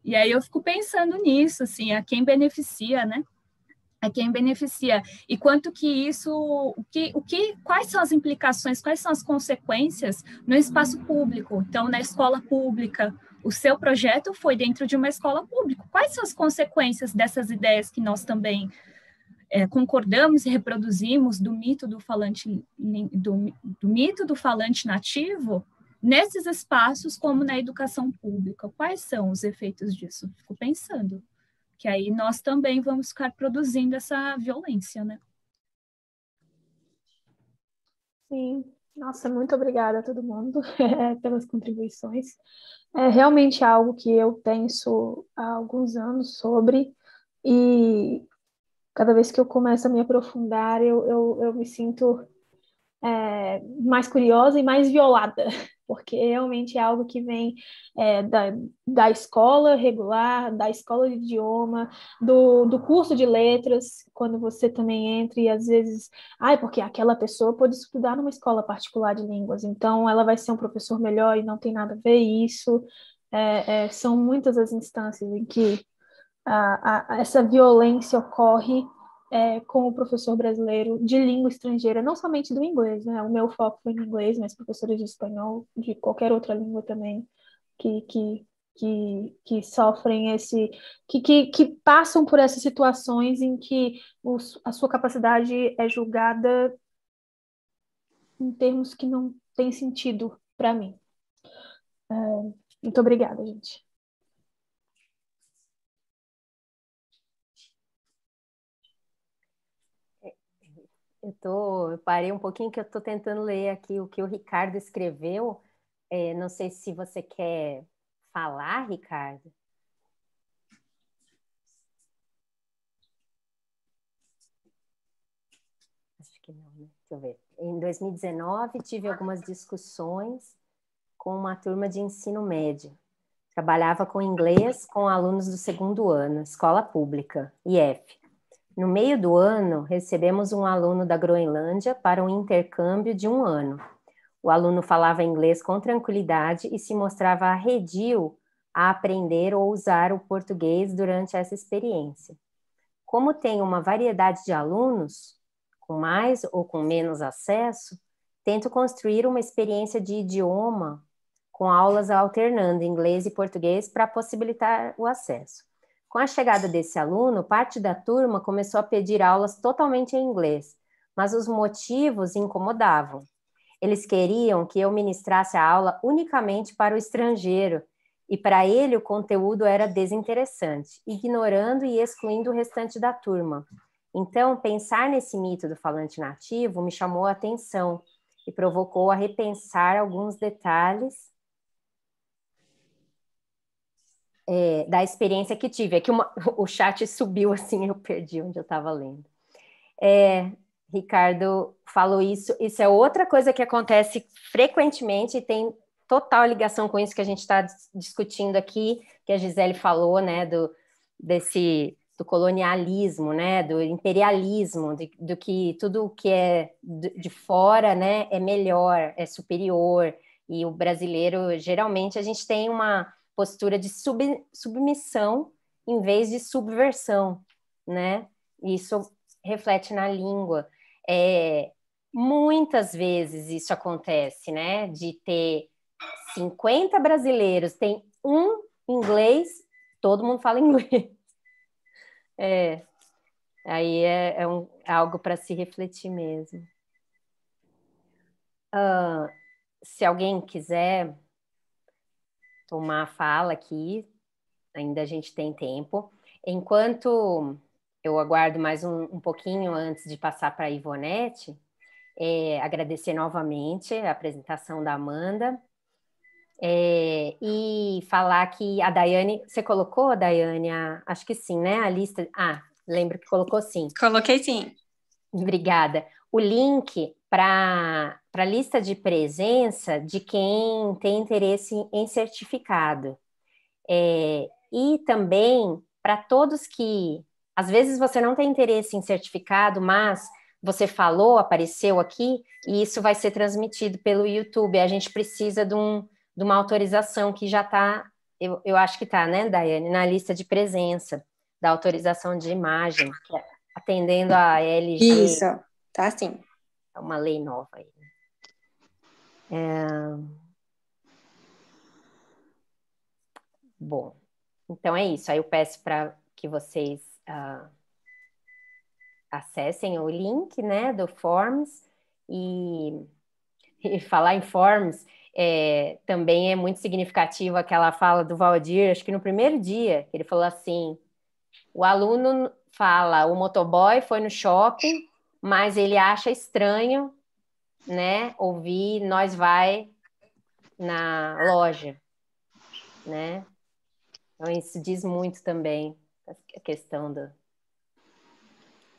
E aí eu fico pensando nisso, assim, a quem beneficia, né? A quem beneficia. E quanto que isso, quais são as implicações, quais são as consequências no espaço público? Então, na escola pública, o seu projeto foi dentro de uma escola pública. Quais são as consequências dessas ideias que nós também concordamos e reproduzimos do mito do falante, do mito do falante nativo nesses espaços, como na educação pública? Quais são os efeitos disso? Fico pensando que aí nós também vamos ficar produzindo essa violência, né? Sim, nossa, muito obrigada a todo mundo pelas contribuições. É realmente algo que eu penso há alguns anos sobre, e cada vez que eu começo a me aprofundar, eu me sinto mais curiosa e mais violada, porque realmente é algo que vem da escola regular, da escola de idioma, do curso de letras, quando você também entra e às vezes, porque aquela pessoa pode estudar numa escola particular de línguas, então ela vai ser um professor melhor e não tem nada a ver isso. São muitas as instâncias em que essa violência ocorre com o professor brasileiro de língua estrangeira, não somente do inglês, né? O meu foco foi no inglês, mas professores de espanhol, de qualquer outra língua também, que sofrem que passam por essas situações em que a sua capacidade é julgada em termos que não têm sentido para mim. Muito obrigada, gente. Eu parei um pouquinho que eu estou tentando ler aqui o que o Ricardo escreveu. Não sei se você quer falar, Ricardo. Acho que não, né? Deixa eu ver. Em 2019, tive algumas discussões com uma turma de ensino médio. Trabalhava com inglês com alunos do segundo ano, escola pública, IF. No meio do ano, recebemos um aluno da Groenlândia para um intercâmbio de 1 ano. O aluno falava inglês com tranquilidade e se mostrava arredio a aprender ou usar o português durante essa experiência. Como tem uma variedade de alunos, com mais ou com menos acesso, tento construir uma experiência de idioma com aulas alternando inglês e português para possibilitar o acesso. Com a chegada desse aluno, parte da turma começou a pedir aulas totalmente em inglês, mas os motivos incomodavam. Eles queriam que eu ministrasse a aula unicamente para o estrangeiro, e para ele o conteúdo era desinteressante, ignorando e excluindo o restante da turma. Então, pensar nesse mito do falante nativo me chamou a atenção e provocou a repensar alguns detalhes da experiência que tive. É que o chat subiu assim, eu perdi onde eu estava lendo. Ricardo falou isso é outra coisa que acontece frequentemente e tem total ligação com isso que a gente está discutindo aqui, que a Gisele falou, né, do colonialismo, né, do imperialismo, do que tudo que é de fora, né, é melhor, é superior, e o brasileiro, geralmente, a gente tem uma postura de submissão em vez de subversão, né? Isso reflete na língua. Muitas vezes isso acontece, né? De ter 50 brasileiros, tem um inglês, todo mundo fala inglês. Aí é algo para se refletir mesmo. Se alguém quiser tomar a fala aqui, ainda a gente tem tempo. Enquanto eu aguardo mais um pouquinho antes de passar para a Ivonete, agradecer novamente a apresentação da Amanda e falar que a Daiane, você colocou, Daiane, acho que sim, né? A lista. Lembro que colocou sim. Coloquei sim. Obrigada. O link para para a lista de presença de quem tem interesse em certificado. E também para todos que, às vezes você não tem interesse em certificado, mas você falou, apareceu aqui, e isso vai ser transmitido pelo YouTube. A gente precisa de uma autorização que já está, eu acho que está, né, Daiane, na lista de presença, da autorização de imagem, atendendo a LG. Isso, tá sim. É uma lei nova aí. Bom, então é isso. Aí eu peço para que vocês acessem o link, né, do Forms, e falar em Forms também é muito significativo aquela fala do Valdir, acho que no primeiro dia, ele falou assim, o aluno fala, o motoboy foi no shopping, mas ele acha estranho, né, ouvir nós vai na loja, né? Então isso diz muito também a questão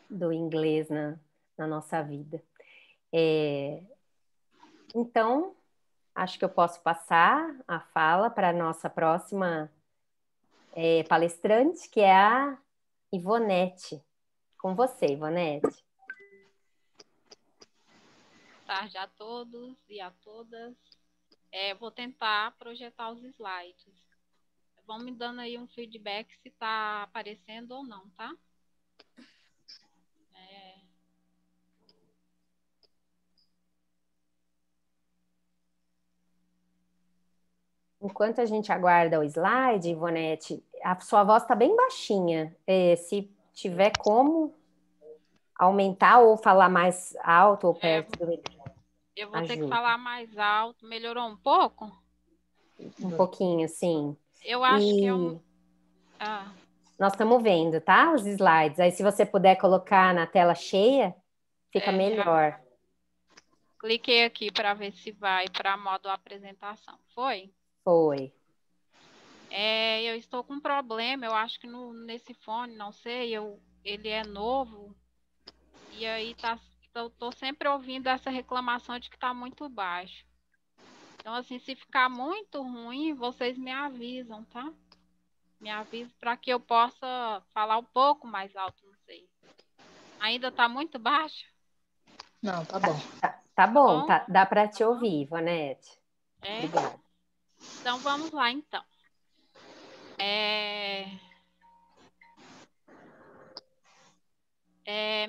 do inglês na nossa vida. Então, acho que eu posso passar a fala para a nossa próxima palestrante, que é a Ivonete. Com você, Ivonete. Boa tarde a todos e a todas. Vou tentar projetar os slides. Vão me dando aí um feedback se está aparecendo ou não, tá? Enquanto a gente aguarda o slide, Ivonete, a sua voz está bem baixinha. Se tiver como aumentar ou falar mais alto ou perto do microfone. Eu vou ter que falar mais alto. Melhorou um pouco? Um pouquinho, sim. Eu acho que Nós estamos vendo, tá? Os slides. Aí, se você puder colocar na tela cheia, fica melhor. Cliquei aqui para ver se vai para modo apresentação. Foi? Foi. Eu estou com um problema, eu acho que nesse fone, não sei, ele é novo, e aí estou sempre ouvindo essa reclamação de que está muito baixo. Então, assim, se ficar muito ruim, vocês me avisam, tá? Me avisam para que eu possa falar um pouco mais alto, não sei. Ainda está muito baixo? Não, tá bom. Tá bom, dá para te ouvir, Ivonete. Obrigada. Então, vamos lá, então.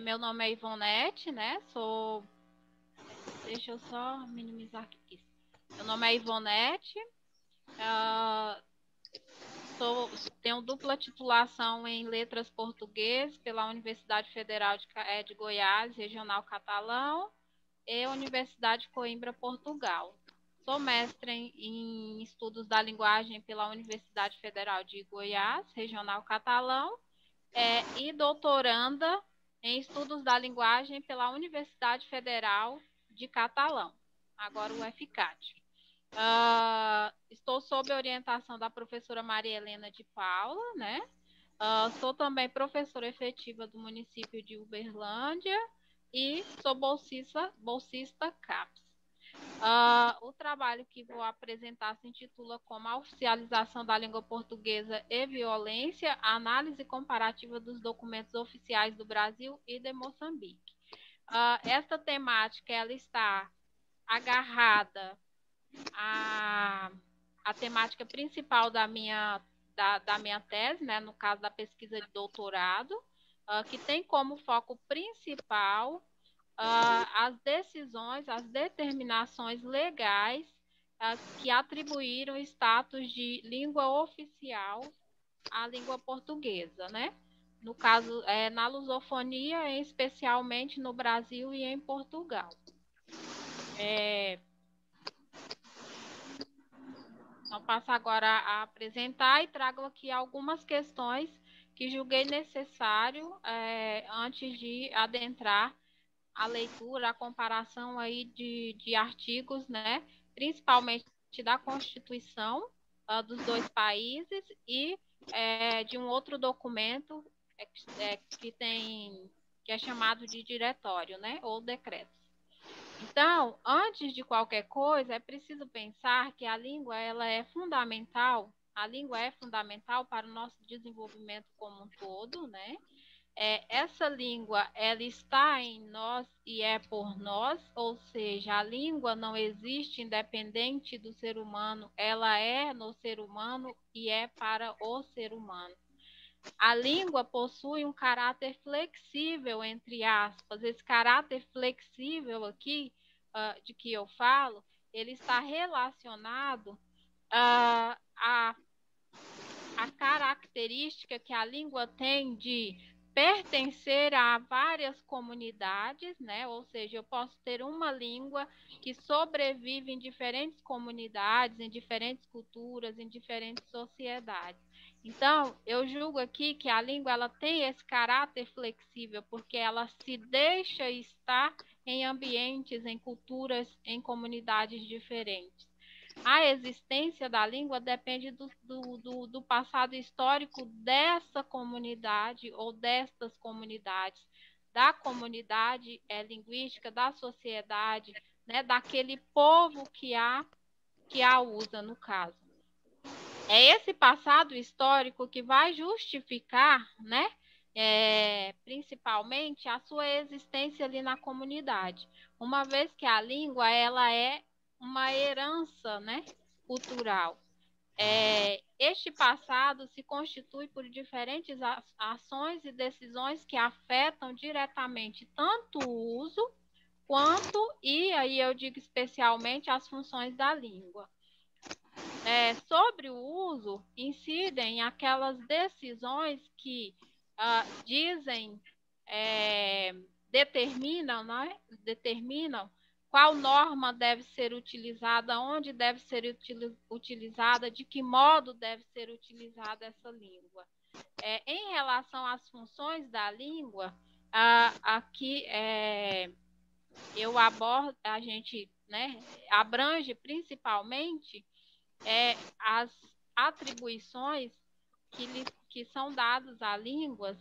Meu nome é Ivonete, né? Deixa eu só minimizar aqui. Meu nome é Ivonete. Tenho dupla titulação em Letras Português pela Universidade Federal de Goiás, Regional Catalão, e Universidade de Coimbra, Portugal. Sou mestre em Estudos da Linguagem pela Universidade Federal de Goiás, Regional Catalão, e doutoranda em Estudos da Linguagem pela Universidade Federal de Catalão, agora o UFCAT. Estou sob a orientação da professora Maria Helena de Paula, né? Sou também professora efetiva do município de Uberlândia e sou bolsista CAPES. O trabalho que vou apresentar se intitula como a oficialização da língua portuguesa e violência, análise comparativa dos documentos oficiais do Brasil e de Moçambique. Esta temática ela está agarrada à temática principal da minha tese, né, no caso da pesquisa de doutorado, que tem como foco principal as decisões, as determinações legais que atribuíram status de língua oficial à língua portuguesa, né? No caso, na lusofonia, especialmente no Brasil e em Portugal. Então, passo agora a apresentar e trago aqui algumas questões que julguei necessário antes de adentrar a leitura, a comparação aí de artigos, né, principalmente da Constituição dos dois países e de um outro documento que é chamado de diretório, né, ou decretos. Então, antes de qualquer coisa, é preciso pensar que a língua ela é fundamental. A língua é fundamental para o nosso desenvolvimento como um todo, né? Essa língua, ela está em nós e é por nós, ou seja, a língua não existe independente do ser humano, ela é no ser humano e é para o ser humano. A língua possui um caráter flexível, entre aspas. Esse caráter flexível aqui, de que eu falo, ele está relacionado à característica que a língua tem de pertencer a várias comunidades, né? Ou seja, eu posso ter uma língua que sobrevive em diferentes comunidades, em diferentes culturas, em diferentes sociedades. Então, eu julgo aqui que a língua ela tem esse caráter flexível, porque ela se deixa estar em ambientes, em culturas, em comunidades diferentes. A existência da língua depende do passado histórico dessa comunidade ou destas comunidades, da comunidade linguística, da sociedade, né, daquele povo que a usa, no caso. É esse passado histórico que vai justificar, né, principalmente a sua existência ali na comunidade, uma vez que a língua ela é uma herança, né, cultural. Este passado se constitui por diferentes ações e decisões que afetam diretamente tanto o uso quanto, e aí eu digo especialmente, as funções da língua. Sobre o uso, incidem aquelas decisões que dizem, determinam, né? Determinam qual norma deve ser utilizada, onde deve ser utilizada, de que modo deve ser utilizada essa língua. Em relação às funções da língua, aqui eu abordo, a gente, né, abrange principalmente as atribuições que são dadas à língua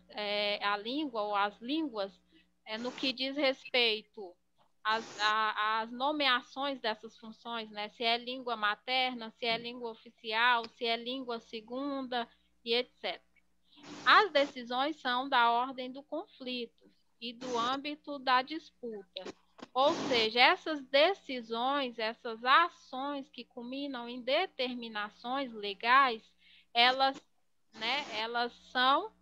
ou às línguas, no que diz respeito às nomeações dessas funções, né? Se é língua materna, se é língua oficial, se é língua segunda e etc. As decisões são da ordem do conflito e do âmbito da disputa. Ou seja, essas decisões, essas ações que culminam em determinações legais, elas são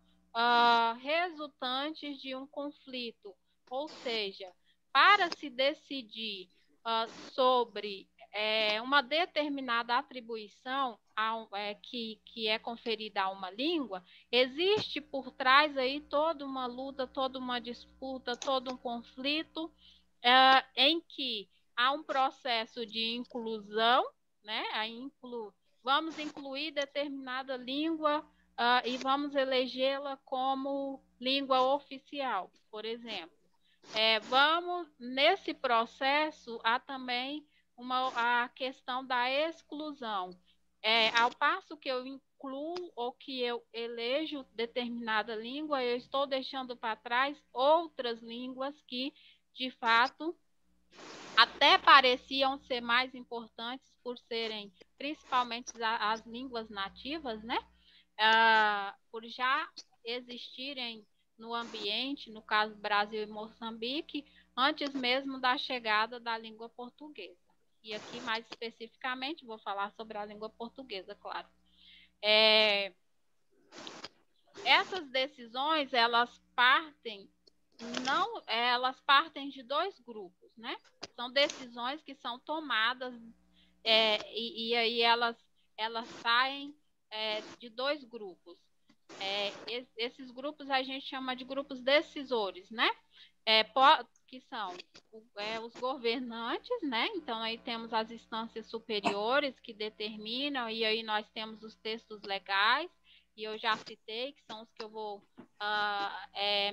resultantes de um conflito. Ou seja, para se decidir sobre uma determinada atribuição que é conferida a uma língua, existe por trás aí toda uma luta, toda uma disputa, todo um conflito, em que há um processo de inclusão, né? Vamos incluir determinada língua e vamos elegê-la como língua oficial, por exemplo. Nesse processo, há também a questão da exclusão. Ao passo que eu incluo ou que eu elejo determinada língua, eu estou deixando para trás outras línguas que, de fato, até pareciam ser mais importantes por serem principalmente as línguas nativas, né? Por já existirem no ambiente, no caso Brasil e Moçambique, antes mesmo da chegada da língua portuguesa. E aqui, mais especificamente, vou falar sobre a língua portuguesa, claro. Essas decisões, elas partem de dois grupos, né? São decisões que são tomadas e aí elas saem de dois grupos. Esses grupos a gente chama de grupos decisores, né? Que são os governantes, né? Então, aí temos as instâncias superiores que determinam, e aí nós temos os textos legais, e eu já citei, que são os que eu vou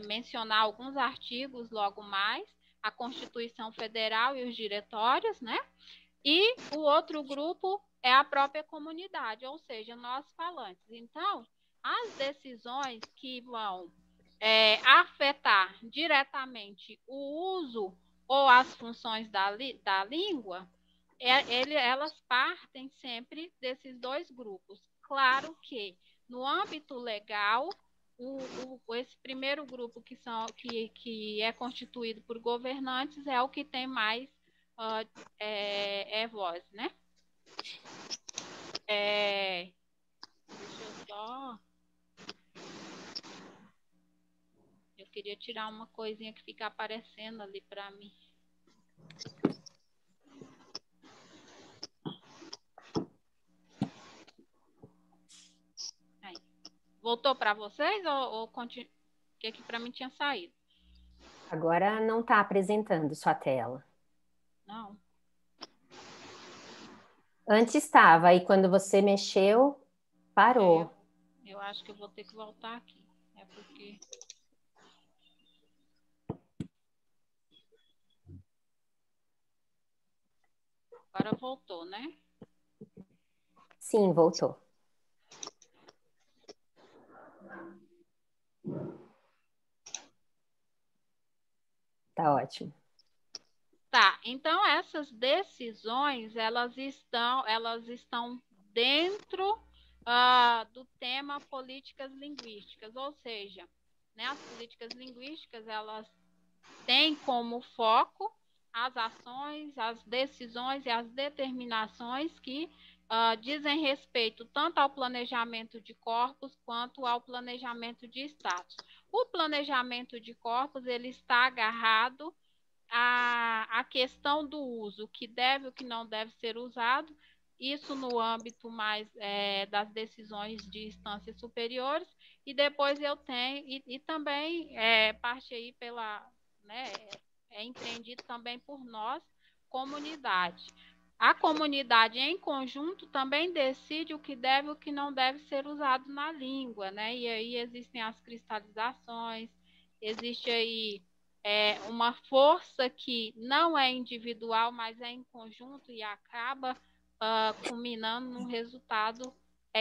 mencionar alguns artigos logo mais, a Constituição Federal e os diretórios, né? E o outro grupo é a própria comunidade, ou seja, nós falantes. Então, as decisões que vão afetar diretamente o uso ou as funções da língua, elas partem sempre desses dois grupos. Claro que, no âmbito legal, esse primeiro grupo que é constituído por governantes é o que tem mais voz, né? Deixa eu só... Eu queria tirar uma coisinha que fica aparecendo ali para mim. Aí. Voltou para vocês ou continua? Porque aqui para mim tinha saído. Agora não está apresentando sua tela. Não. Antes estava, aí quando você mexeu, parou. Eu acho que eu vou ter que voltar aqui. É porque... Agora voltou, né? Sim, voltou. Tá ótimo. Tá, então essas decisões, elas estão dentro do tema políticas linguísticas, ou seja, né, as políticas linguísticas, elas têm como foco as ações, as decisões e as determinações que dizem respeito tanto ao planejamento de corpos quanto ao planejamento de status. O planejamento de corpos, ele está agarrado à questão do uso, o que deve e o que não deve ser usado, isso no âmbito mais das decisões de instâncias superiores, e depois eu tenho, e também parte aí pela, né, é empreendido também por nós, comunidade. A comunidade em conjunto também decide o que deve e o que não deve ser usado na língua, né? E aí existem as cristalizações, existe aí uma força que não é individual, mas é em conjunto e acaba culminando num resultado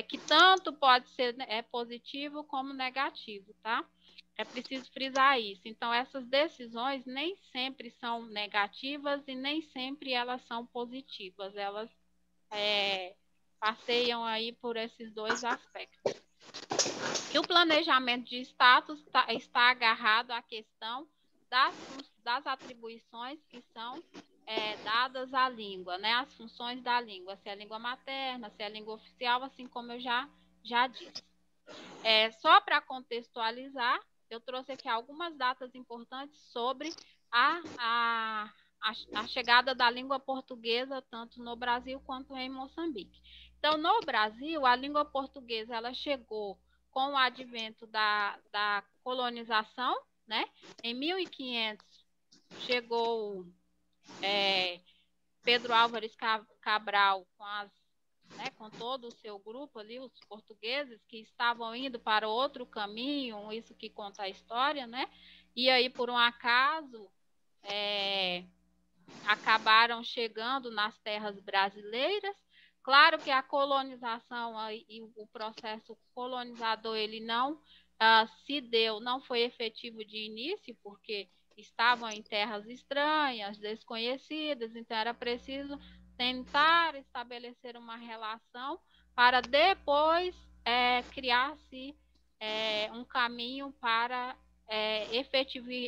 que tanto pode ser positivo como negativo, tá? É preciso frisar isso. Então, essas decisões nem sempre são negativas e nem sempre elas são positivas. Elas passeiam aí por esses dois aspectos. E o planejamento de status está agarrado à questão das atribuições que são dadas à língua, né? As funções da língua, se é a língua materna, se é a língua oficial, assim como eu já disse. Só para contextualizar, eu trouxe aqui algumas datas importantes sobre a chegada da língua portuguesa, tanto no Brasil quanto em Moçambique. Então, no Brasil, a língua portuguesa ela chegou com o advento da colonização, né? Em 1500, chegou Pedro Álvares Cabral com todo o seu grupo ali, os portugueses que estavam indo para outro caminho, isso que conta a história, né? E aí, por um acaso, acabaram chegando nas terras brasileiras. Claro que a colonização e o processo colonizador, ele não se deu, não foi efetivo de início, porque estavam em terras estranhas, desconhecidas, então era preciso tentar estabelecer uma relação para depois criar-se um caminho para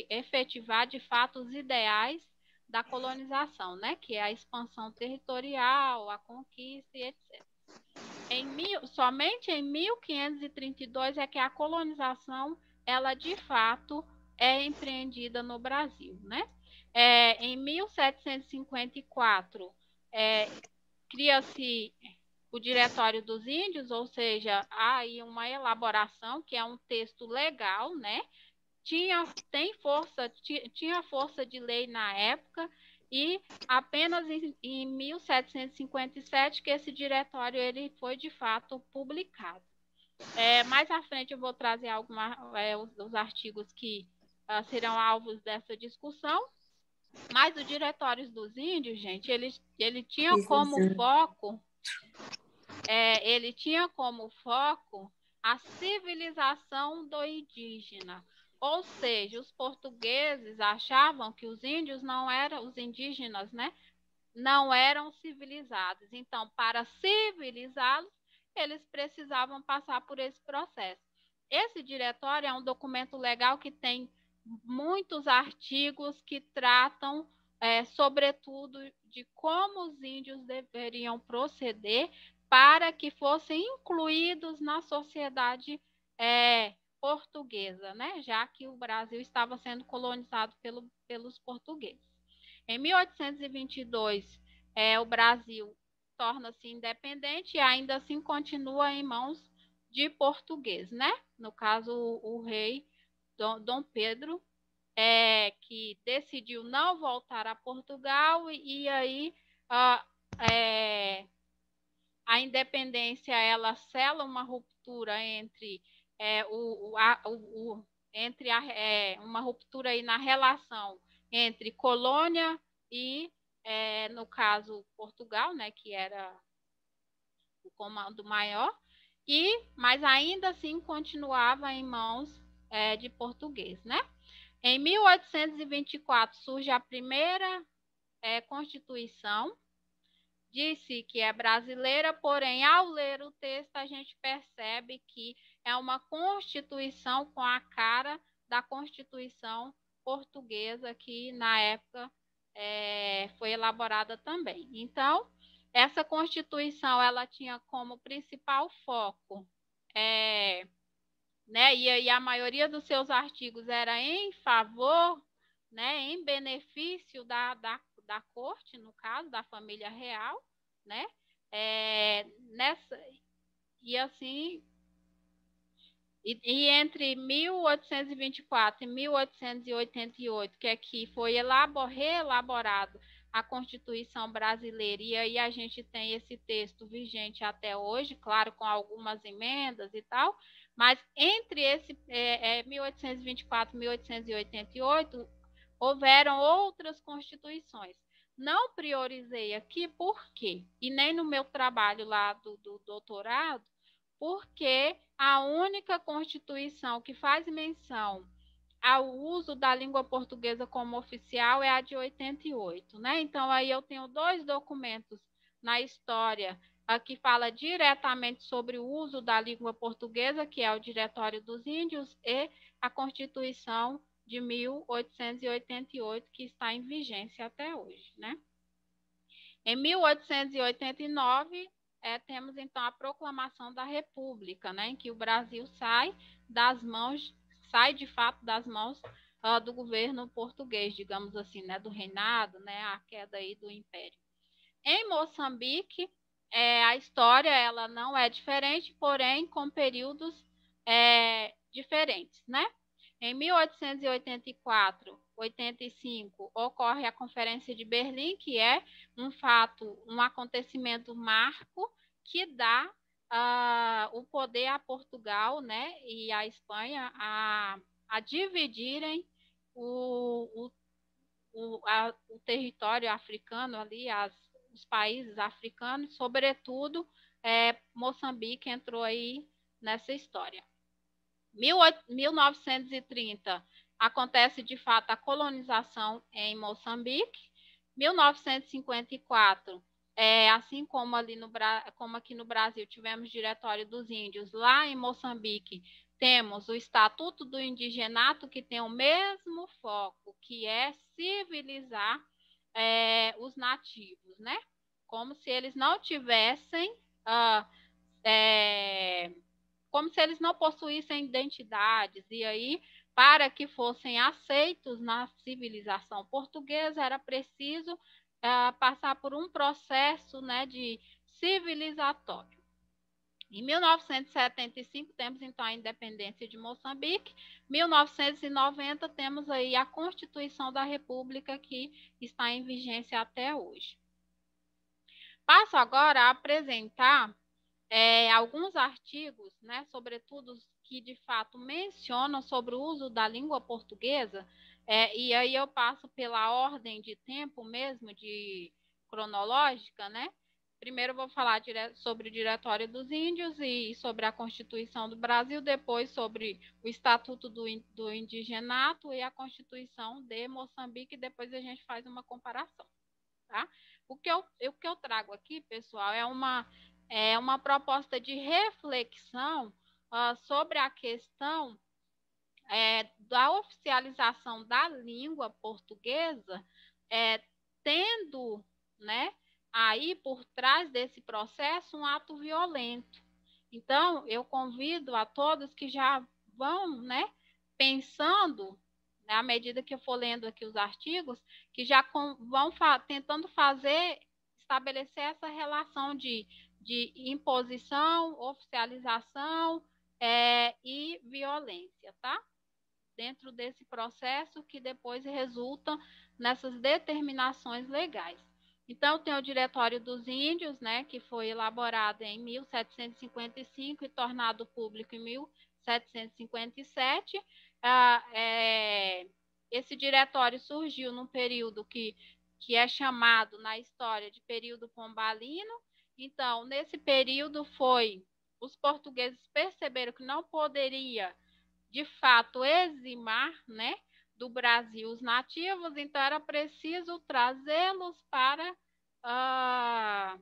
efetivar de fato os ideais da colonização, né? Que é a expansão territorial, a conquista e etc. Somente em 1532 é que a colonização, ela de fato é empreendida no Brasil, né? Em 1754, cria-se o Diretório dos Índios, ou seja, há aí uma elaboração que é um texto legal, né? Tinha força de lei na época, e apenas em 1757 que esse diretório ele foi de fato publicado. Mais à frente eu vou trazer os artigos que serão alvos dessa discussão, mas o Diretório dos Índios, gente, ele tinha como foco a civilização do indígena. Ou seja, os portugueses achavam que os índios não eram, os indígenas, né, não eram civilizados. Então, para civilizá-los, eles precisavam passar por esse processo. Esse diretório é um documento legal que tem muitos artigos que tratam, sobretudo, de como os índios deveriam proceder para que fossem incluídos na sociedade portuguesa, né? Já que o Brasil estava sendo colonizado pelos portugueses. Em 1822, o Brasil torna-se independente e ainda assim continua em mãos de português, né? No caso, o rei Dom Pedro, que decidiu não voltar a Portugal e aí a independência ela sela uma ruptura entre uma ruptura aí na relação entre colônia e, no caso, Portugal, né, que era o comando maior, mas ainda assim continuava em mãos de português, né? Em 1824 surge a primeira Constituição, disse que é brasileira, porém, ao ler o texto, a gente percebe que é uma Constituição com a cara da Constituição portuguesa, que na época foi elaborada também. Então, essa Constituição ela tinha como principal foco, né, e a maioria dos seus artigos era em favor, né, em benefício da corte, no caso, da família real, né? E entre 1824 e 1888, que aqui foi reelaborado a Constituição Brasileira, e aí a gente tem esse texto vigente até hoje, claro, com algumas emendas e tal, mas entre 1824 e 1888, houveram outras constituições. Não priorizei aqui, por quê? E nem no meu trabalho lá do doutorado, porque a única constituição que faz menção ao uso da língua portuguesa como oficial é a de 88, né? Então, aí eu tenho 2 documentos na história que fala diretamente sobre o uso da língua portuguesa, que é o Diretório dos Índios e a Constituição de 1888, que está em vigência até hoje, né? Em 1889, temos então a proclamação da República, né, em que o Brasil sai de fato das mãos do governo português, digamos assim, né, do reinado, né, a queda aí do Império. Em Moçambique, a história ela não é diferente, porém com períodos diferentes, né? Em 1884, 85, ocorre a Conferência de Berlim, que é um acontecimento marco que dá o poder a Portugal, né, e a Espanha a dividirem o território africano ali, os países africanos, sobretudo Moçambique entrou aí nessa história. 1930 acontece de fato a colonização em Moçambique. 1954, assim como aqui no Brasil tivemos Diretório dos Índios, lá em Moçambique temos o Estatuto do Indigenato, que tem o mesmo foco, que é civilizar os nativos, né? Como se eles não tivessem como se eles não possuíssem identidades, e aí, para que fossem aceitos na civilização portuguesa, era preciso passar por um processo, né, de civilizatório. Em 1975, temos então a independência de Moçambique. 1990, temos aí a Constituição da República, que está em vigência até hoje. Passo agora a apresentar alguns artigos, né, sobretudo os que de fato mencionam sobre o uso da língua portuguesa, e aí eu passo pela ordem de tempo mesmo, de cronológica, né? Primeiro eu vou falar sobre o Diretório dos Índios e sobre a Constituição do Brasil, depois sobre o Estatuto do Indigenato e a Constituição de Moçambique, e depois a gente faz uma comparação. Tá? O que eu trago aqui, pessoal, é uma proposta de reflexão sobre a questão da oficialização da língua portuguesa, tendo, né, aí por trás desse processo um ato violento. Então, eu convido a todos que já vão, né, pensando, né, à medida que eu for lendo aqui os artigos, que já vão tentando estabelecer essa relação de imposição, oficialização e violência, tá? Dentro desse processo que depois resulta nessas determinações legais. Então, tem o Diretório dos Índios, né, que foi elaborado em 1755 e tornado público em 1757. Esse diretório surgiu num período que é chamado na história de período pombalino. Então, nesse período os portugueses perceberam que não poderia, de fato, eximar, né, do Brasil os nativos, então era preciso trazê-los para a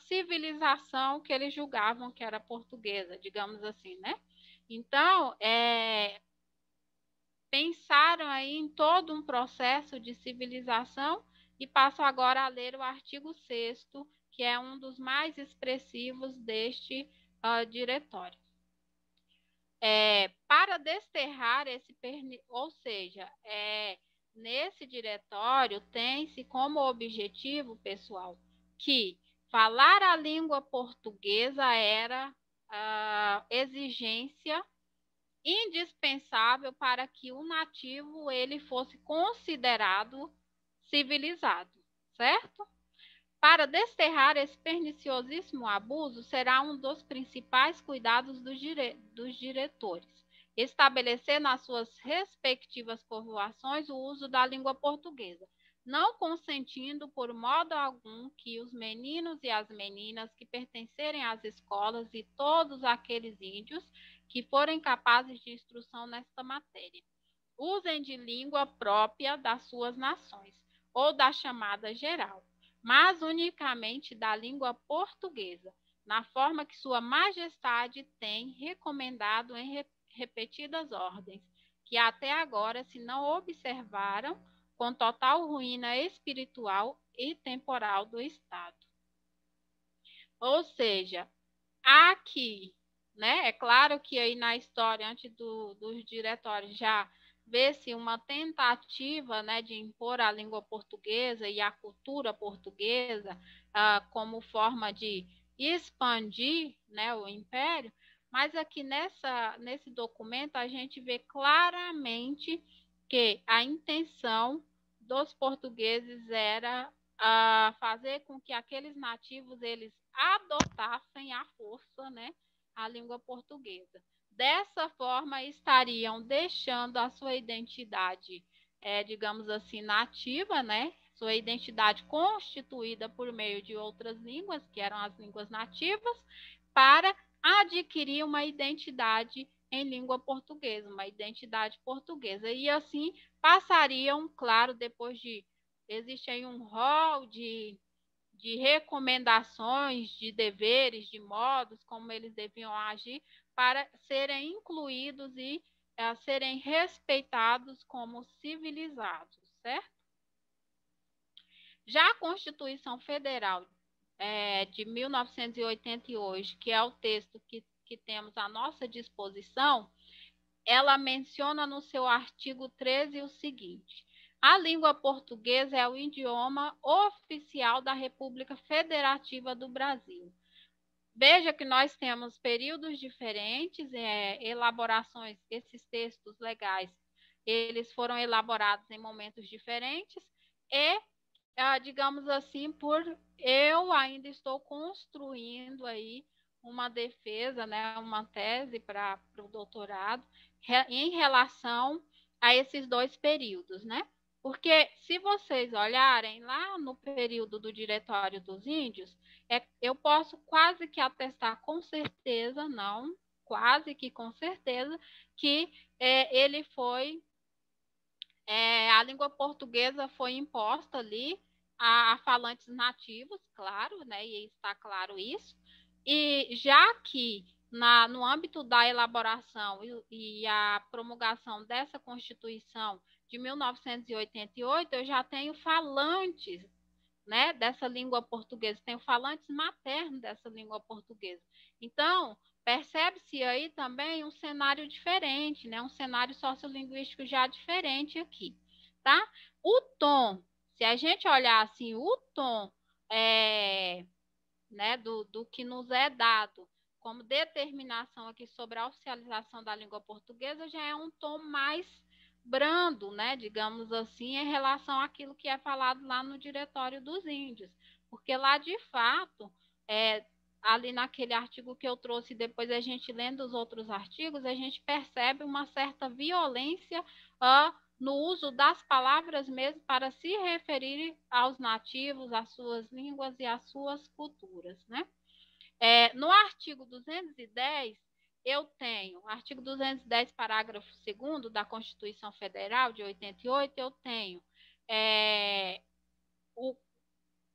civilização que eles julgavam que era portuguesa, digamos assim, né? Então, pensaram aí em todo um processo de civilização e passo agora a ler o artigo 6º, que é um dos mais expressivos deste diretório. Para desterrar ou seja, nesse diretório tem-se como objetivo, pessoal, que falar a língua portuguesa era a exigência indispensável para que o nativo ele fosse considerado civilizado, certo? Para desterrar esse perniciosíssimo abuso, será um dos principais cuidados dos diretores estabelecer nas suas respectivas povoações o uso da língua portuguesa, não consentindo por modo algum que os meninos e as meninas que pertencerem às escolas e todos aqueles índios que forem capazes de instrução nesta matéria usem de língua própria das suas nações ou da chamada geral, mas unicamente da língua portuguesa, na forma que Sua Majestade tem recomendado em repetidas ordens, que até agora se não observaram, com total ruína espiritual e temporal do Estado. Ou seja, aqui, né, é claro que aí na história, antes dos diretórios, já vê-se uma tentativa, né, de impor a língua portuguesa e a cultura portuguesa como forma de expandir, né, o império, mas aqui nesse documento a gente vê claramente que a intenção dos portugueses era fazer com que aqueles nativos eles adotassem à força, né, a língua portuguesa. Dessa forma, estariam deixando a sua identidade, digamos assim, nativa, né? Sua identidade constituída por meio de outras línguas, que eram as línguas nativas, para adquirir uma identidade em língua portuguesa, uma identidade portuguesa. E assim passariam, claro, depois de... Existe aí um rol de recomendações, de deveres, de modos, como eles deviam agir, para serem incluídos e serem respeitados como civilizados, certo? Já a Constituição Federal de 1988, que é o texto que temos à nossa disposição, ela menciona no seu artigo 13 o seguinte: a língua portuguesa é o idioma oficial da República Federativa do Brasil. Veja que nós temos períodos diferentes, elaborações, esses textos legais, eles foram elaborados em momentos diferentes e, digamos assim, eu ainda estou construindo aí uma defesa, né, uma tese para o doutorado em relação a esses dois períodos, né? Porque se vocês olharem lá no período do Diretório dos Índios, eu posso quase que atestar com certeza, não, quase que com certeza, que ele foi, a língua portuguesa foi imposta ali a falantes nativos, claro, né, e está claro isso, e já que no âmbito da elaboração e a promulgação dessa Constituição de 1988, eu já tenho falantes, né, dessa língua portuguesa, tenho falantes maternos dessa língua portuguesa. Então, percebe-se aí também um cenário diferente, né, um cenário sociolinguístico já diferente aqui, tá? O tom, se a gente olhar assim, o tom né, do que nos é dado como determinação aqui sobre a oficialização da língua portuguesa, já é um tom mais brando, né, digamos assim, em relação àquilo que é falado lá no Diretório dos Índios. Porque lá, de fato, ali naquele artigo que eu trouxe, depois a gente lendo os outros artigos, a gente percebe uma certa violência no uso das palavras mesmo para se referir aos nativos, às suas línguas e às suas culturas, né? No artigo 210, eu tenho, artigo 210, parágrafo 2º da Constituição Federal de 88, eu tenho,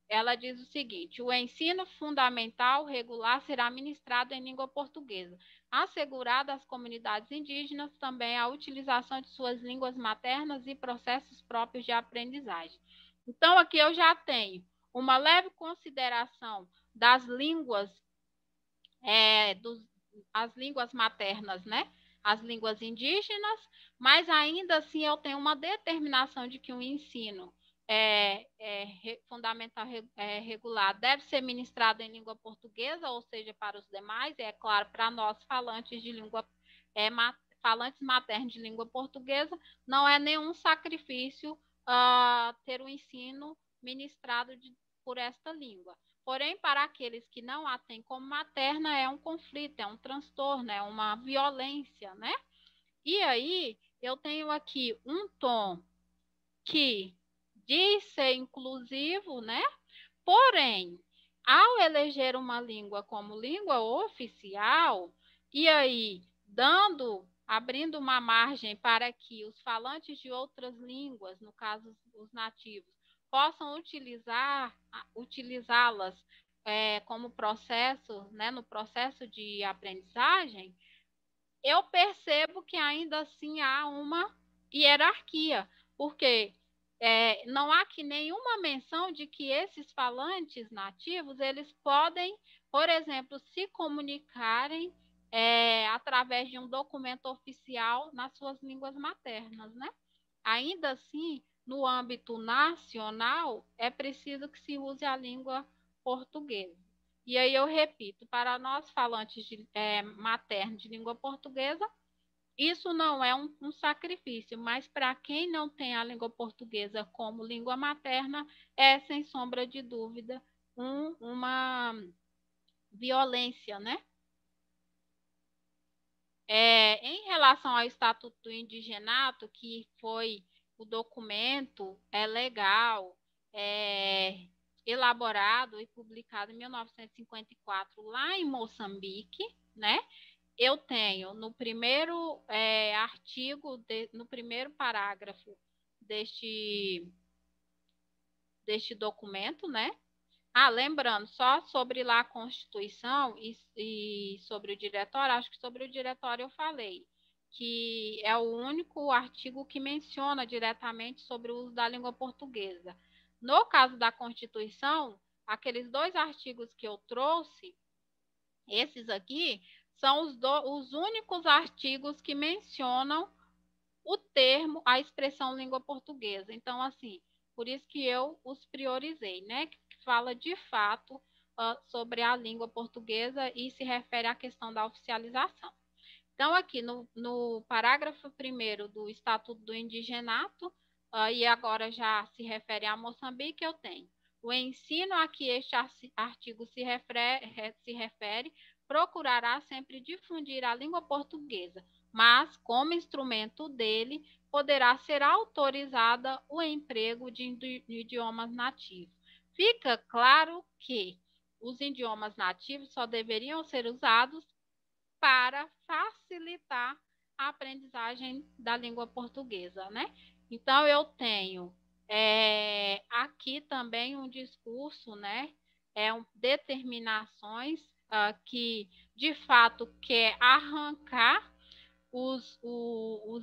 ela diz o seguinte: o ensino fundamental regular será ministrado em língua portuguesa, assegurada às comunidades indígenas também a utilização de suas línguas maternas e processos próprios de aprendizagem. Então, aqui eu já tenho uma leve consideração das línguas, as línguas maternas, né? As línguas indígenas, mas ainda assim eu tenho uma determinação de que o ensino fundamental regular deve ser ministrado em língua portuguesa, ou seja, para os demais, e é claro, para nós falantes de língua, falantes maternos de língua portuguesa, não é nenhum sacrifício ter o ensino ministrado por esta língua. Porém, para aqueles que não a têm como materna, é um conflito, é um transtorno, é uma violência, né? E aí, eu tenho aqui um tom que diz ser inclusivo, né? Porém, ao eleger uma língua como língua oficial, e aí abrindo uma margem para que os falantes de outras línguas, no caso os nativos, possam utilizá-las como processo, né, no processo de aprendizagem, eu percebo que ainda assim há uma hierarquia, porque não há aqui nenhuma menção de que esses falantes nativos, eles podem, por exemplo, se comunicarem através de um documento oficial nas suas línguas maternas, né? Ainda assim, no âmbito nacional, é preciso que se use a língua portuguesa. E aí eu repito, para nós falantes maternos de língua portuguesa, isso não é um sacrifício, mas para quem não tem a língua portuguesa como língua materna, é, sem sombra de dúvida, uma violência, né? Em relação ao Estatuto do Indigenato, que foi o documento legal, elaborado e publicado em 1954 lá em Moçambique, né? Eu tenho no primeiro artigo, no primeiro parágrafo deste documento, né? Lembrando, só sobre lá a Constituição e sobre o Diretório, acho que sobre o Diretório eu falei, que é o único artigo que menciona diretamente sobre o uso da língua portuguesa. No caso da Constituição, aqueles 2 artigos que eu trouxe, esses aqui, são os únicos artigos que mencionam o termo, a expressão língua portuguesa. Então, assim, por isso que eu os priorizei, né? Que fala de fato sobre a língua portuguesa e se refere à questão da oficialização. Então, aqui no parágrafo 1º do Estatuto do Indigenato, e agora já se refere a Moçambique, eu tenho o ensino a que este artigo se refere procurará sempre difundir a língua portuguesa mas, como instrumento dele, poderá ser autorizada o emprego de idiomas nativos. Fica claro que os idiomas nativos só deveriam ser usados para facilitar a aprendizagem da língua portuguesa, né? Então, eu tenho aqui também um discurso, né? Determinações que, de fato, quer arrancar os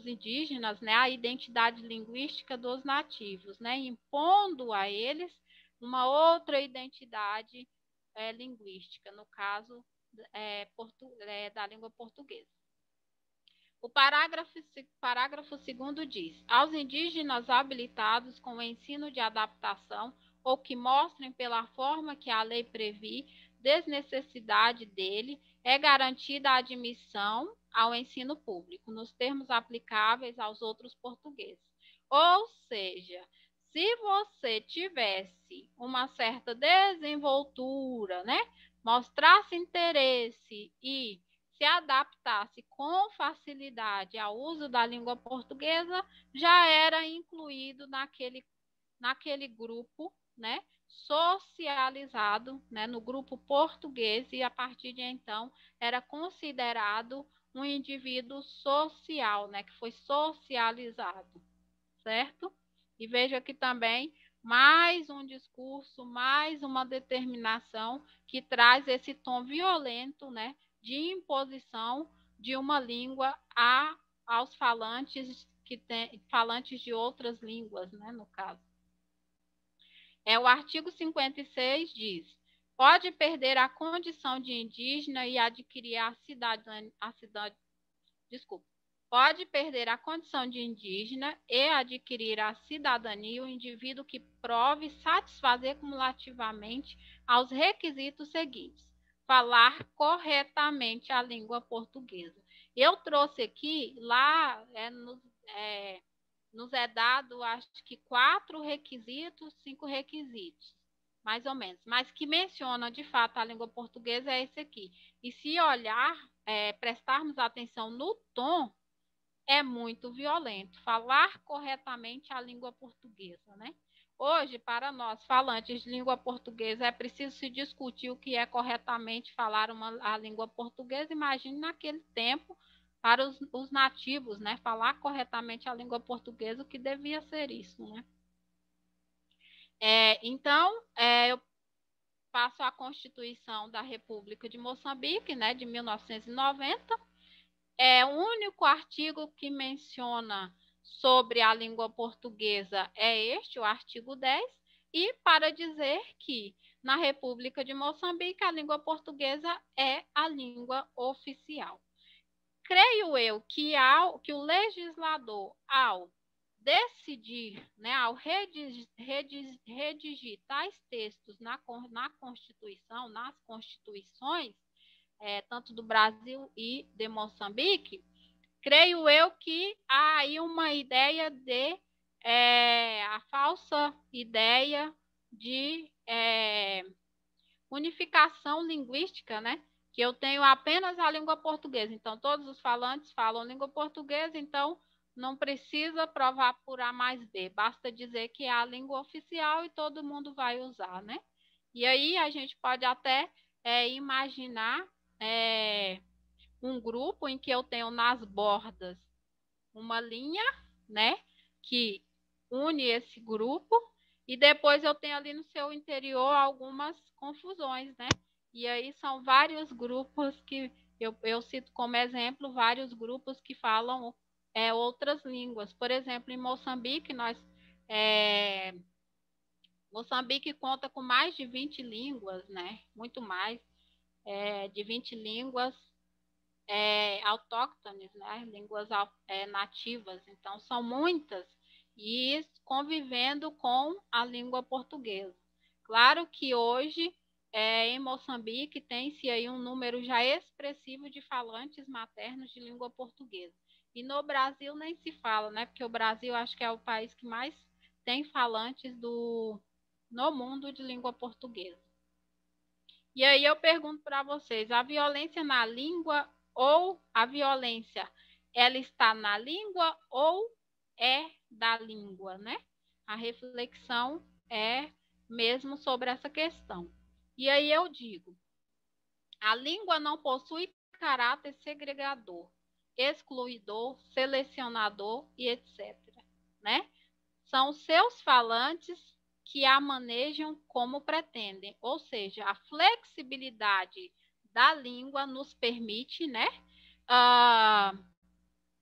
indígenas, né, a identidade linguística dos nativos, né, impondo a eles uma outra identidade linguística, no caso da língua portuguesa. O parágrafo 2º diz: aos indígenas habilitados com o ensino de adaptação ou que mostrem pela forma que a lei prevê desnecessidade dele, é garantida a admissão ao ensino público, nos termos aplicáveis aos outros portugueses. Ou seja, se você tivesse uma certa desenvoltura, né, mostrasse interesse e se adaptasse com facilidade ao uso da língua portuguesa, já era incluído naquele grupo, né, socializado, né, no grupo português, e a partir de então era considerado um indivíduo social, né, que foi socializado, certo? E veja aqui também mais um discurso, mais uma determinação que traz esse tom violento, né, de imposição de uma língua aos falantes falantes de outras línguas, né, no caso. O artigo 56 diz: pode perder a condição de indígena e adquirir Pode perder a condição de indígena e adquirir a cidadania o indivíduo que prove satisfazer cumulativamente aos requisitos seguintes: falar corretamente a língua portuguesa. Eu trouxe aqui, lá nos é dado, acho que 4 requisitos, 5 requisitos, mais ou menos, mas que menciona de fato a língua portuguesa é esse aqui. E se olhar, prestarmos atenção no tom, é muito violento. Falar corretamente a língua portuguesa, né? Hoje, para nós, falantes de língua portuguesa, é preciso se discutir o que é corretamente falar a língua portuguesa. Imagine naquele tempo, para os nativos, né? Falar corretamente a língua portuguesa, o que devia ser isso, né? Então, eu passo a Constituição da República de Moçambique, né, de 1990. O único artigo que menciona sobre a língua portuguesa é o artigo 10, e para dizer que na República de Moçambique a língua portuguesa é a língua oficial. Creio eu que o legislador, ao decidir, né, ao redigir tais textos na Constituição, nas constituições, tanto do Brasil e de Moçambique, creio eu que há aí uma ideia a falsa ideia de unificação linguística, né? Que eu tenho apenas a língua portuguesa, então todos os falantes falam língua portuguesa, então não precisa provar por A mais B, basta dizer que é a língua oficial e todo mundo vai usar, né? E aí a gente pode até imaginar um grupo em que eu tenho nas bordas uma linha, né, que une esse grupo, e depois eu tenho ali no seu interior algumas confusões, né? E aí são vários grupos que eu cito como exemplo vários grupos que falam outras línguas. Por exemplo, em Moçambique, Moçambique conta com mais de 20 línguas, né? Muito mais de 20 línguas autóctones, né? Línguas nativas. Então, são muitas, e convivendo com a língua portuguesa. Claro que hoje, em Moçambique, tem-se aí um número já expressivo de falantes maternos de língua portuguesa. E no Brasil nem se fala, né? Porque o Brasil acho que é o país que mais tem falantes no mundo de língua portuguesa. E aí eu pergunto para vocês, a violência na língua ou a violência ela está na língua ou é da língua, né? A reflexão é mesmo sobre essa questão. E aí eu digo, a língua não possui caráter segregador, excluidor, selecionador e etc., né? São seus falantes que a manejam como pretendem, ou seja, a flexibilidade da língua nos permite, né,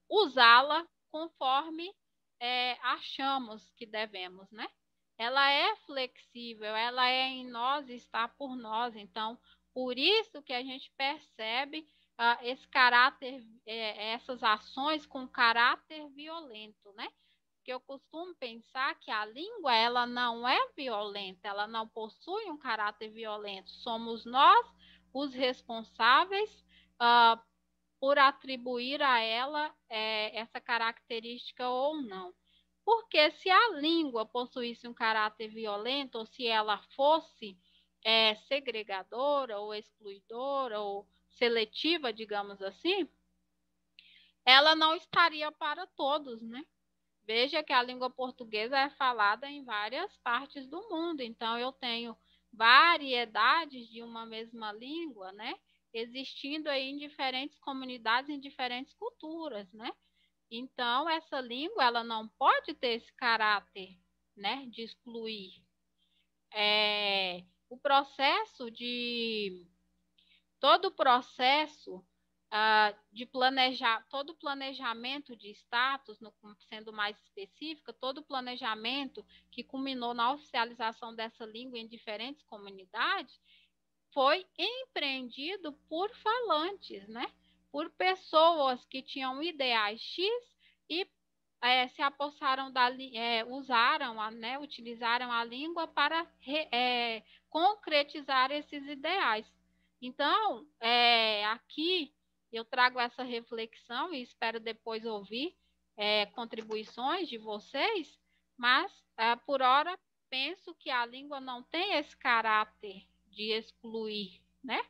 usá-la conforme achamos que devemos, né? Ela é flexível, ela é em nós, está por nós. Então, por isso que a gente percebe esse caráter, essas ações com caráter violento, né? Porque eu costumo pensar que a língua, ela não é violenta, ela não possui um caráter violento. Somos nós os responsáveis por atribuir a ela essa característica ou não. Porque se a língua possuísse um caráter violento, ou se ela fosse segregadora, ou excluidora, ou seletiva, digamos assim, ela não estaria para todos, né? Veja que a língua portuguesa é falada em várias partes do mundo, então eu tenho variedades de uma mesma língua, né? Existindo aí em diferentes comunidades, em diferentes culturas, né? Então, essa língua, ela não pode ter esse caráter, né, de excluir. O processo de... Todo o processo de planejar, todo o planejamento de status, sendo mais específica, todo o planejamento que culminou na oficialização dessa língua em diferentes comunidades, foi empreendido por falantes, né? Por pessoas que tinham ideais X e se apossaram utilizaram a língua para concretizar esses ideais. Então, aqui eu trago essa reflexão e espero depois ouvir contribuições de vocês, mas, por hora, penso que a língua não tem esse caráter de excluir, né?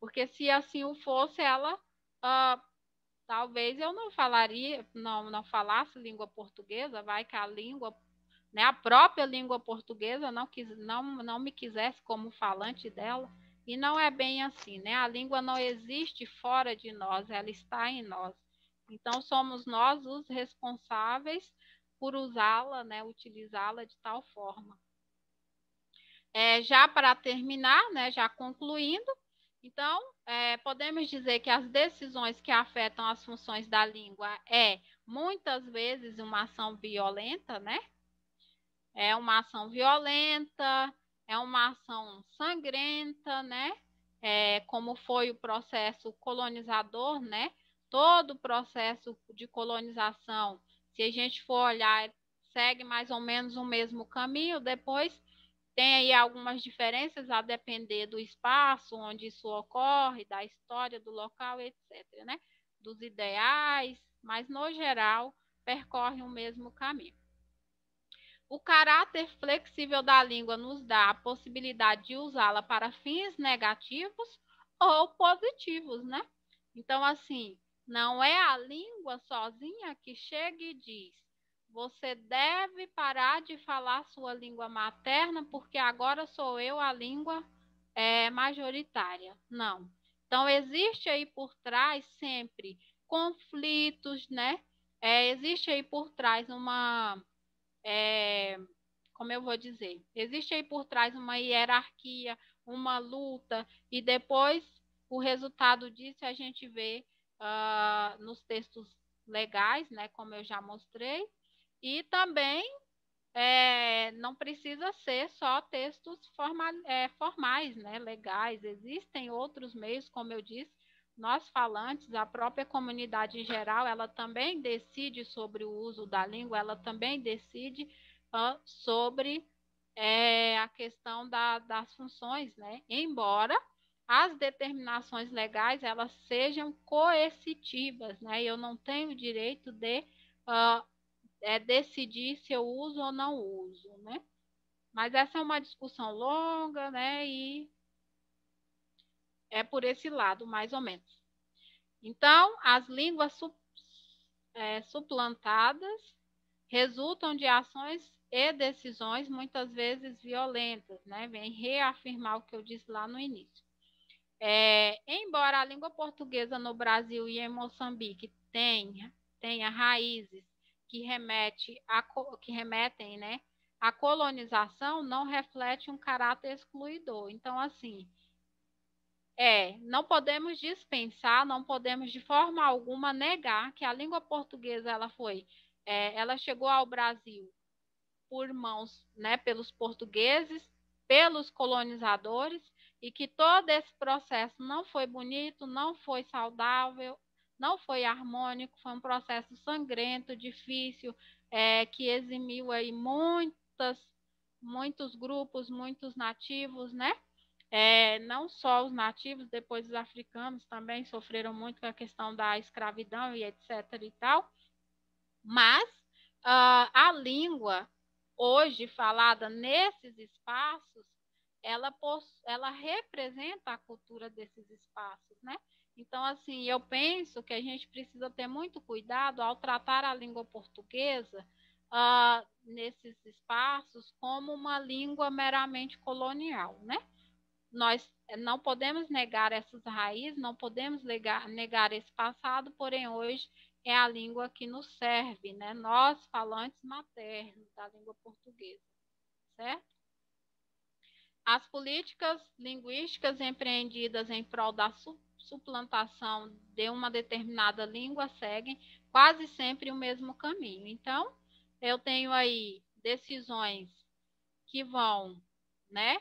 Porque se assim o fosse, ela talvez eu não falaria, não falasse língua portuguesa, vai que a língua, né, a própria língua portuguesa não me quisesse como falante dela, e não é bem assim, né? A língua não existe fora de nós, ela está em nós. Então somos nós os responsáveis por usá-la, né, utilizá-la de tal forma. Já para terminar, né, já concluindo, então, podemos dizer que as decisões que afetam as funções da língua muitas vezes, uma ação violenta, né? É uma ação violenta, é uma ação sangrenta, né? Como foi o processo colonizador, né? Todo o processo de colonização, se a gente for olhar, segue mais ou menos o mesmo caminho. Depois tem aí algumas diferenças a depender do espaço onde isso ocorre, da história do local, etc., né? Dos ideais, mas no geral percorre o mesmo caminho. O caráter flexível da língua nos dá a possibilidade de usá-la para fins negativos ou positivos, né? Então, assim, não é a língua sozinha que chega e diz: você deve parar de falar sua língua materna porque agora sou eu a língua majoritária. Não. Então, existe aí por trás sempre conflitos, né? Existe aí por trás uma... como eu vou dizer? Existe aí por trás uma hierarquia, uma luta, e depois o resultado disso a gente vê nos textos legais, né? Como eu já mostrei. E também não precisa ser só textos formais, né, legais. Existem outros meios, como eu disse, nós falantes, a própria comunidade em geral, ela também decide sobre o uso da língua, ela também decide sobre a questão das funções, né? Embora as determinações legais elas sejam coercitivas, né? Eu não tenho o direito de decidir se eu uso ou não uso, né? Mas essa é uma discussão longa, né? E é por esse lado, mais ou menos. Então, as línguas suplantadas resultam de ações e decisões muitas vezes violentas, né? Vem reafirmar o que eu disse lá no início. Embora a língua portuguesa no Brasil e em Moçambique tenha raízes que remetem, né, à colonização, não reflete um caráter excluidor. Então, assim, não podemos dispensar, não podemos de forma alguma negar que a língua portuguesa ela chegou ao Brasil por mãos, né, pelos portugueses, pelos colonizadores, e que todo esse processo não foi bonito, não foi saudável, não foi harmônico, foi um processo sangrento, difícil, que eximiu aí muitos grupos, muitos nativos, né? Não só os nativos, depois os africanos também sofreram muito com a questão da escravidão e etc. e tal. Mas a língua hoje falada nesses espaços, ela representa a cultura desses espaços, né? Então, assim, eu penso que a gente precisa ter muito cuidado ao tratar a língua portuguesa nesses espaços como uma língua meramente colonial, né? Nós não podemos negar essas raízes, não podemos negar esse passado, porém hoje é a língua que nos serve, né? Nós, falantes maternos da língua portuguesa, certo? As políticas linguísticas empreendidas em prol da suplantação de uma determinada língua seguem quase sempre o mesmo caminho. Então, eu tenho aí decisões que vão, né,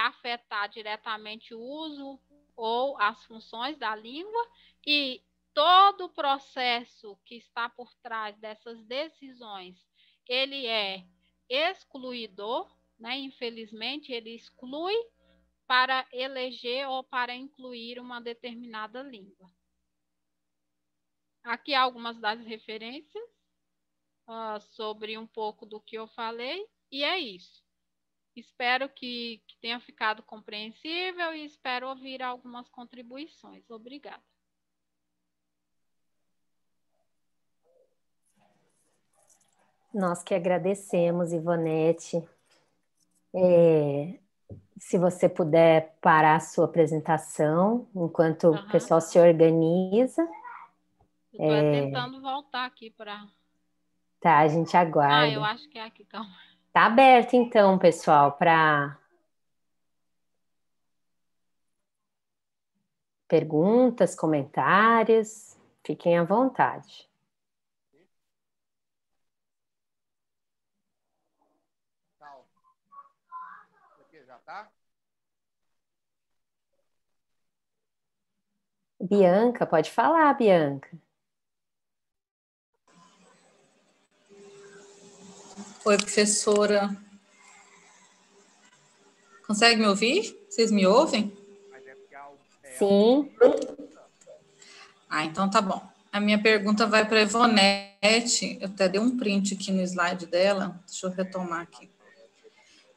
afetar diretamente o uso ou as funções da língua, e todo o processo que está por trás dessas decisões, ele é excluidor, né? Infelizmente, ele exclui para eleger ou para incluir uma determinada língua. Aqui algumas das referências sobre um pouco do que eu falei, e é isso. Espero que tenha ficado compreensível e espero ouvir algumas contribuições. Obrigada. Nós que agradecemos, Ivonete. Se você puder parar a sua apresentação enquanto o pessoal se organiza. Estou tentando voltar aqui para... Tá, a gente aguarda. Eu acho que é aqui, calma. Tá aberto então, pessoal, para perguntas, comentários. Fiquem à vontade. Tá? Bianca, pode falar, Bianca. Oi, professora. Consegue me ouvir? Vocês me ouvem? Sim. Então tá bom. A minha pergunta vai para a Ivonete. Eu até dei um print aqui no slide dela. Deixa eu retomar aqui.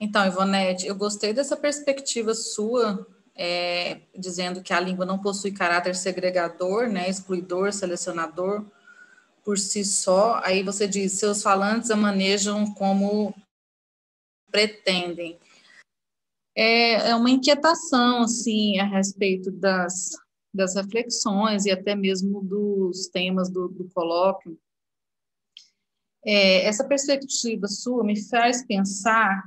Então, Ivonete, eu gostei dessa perspectiva sua, dizendo que a língua não possui caráter segregador, né, excluidor, selecionador por si só. Aí você diz, seus falantes a manejam como pretendem. É uma inquietação, assim, a respeito das reflexões e até mesmo dos temas do colóquio. Essa perspectiva sua me faz pensar,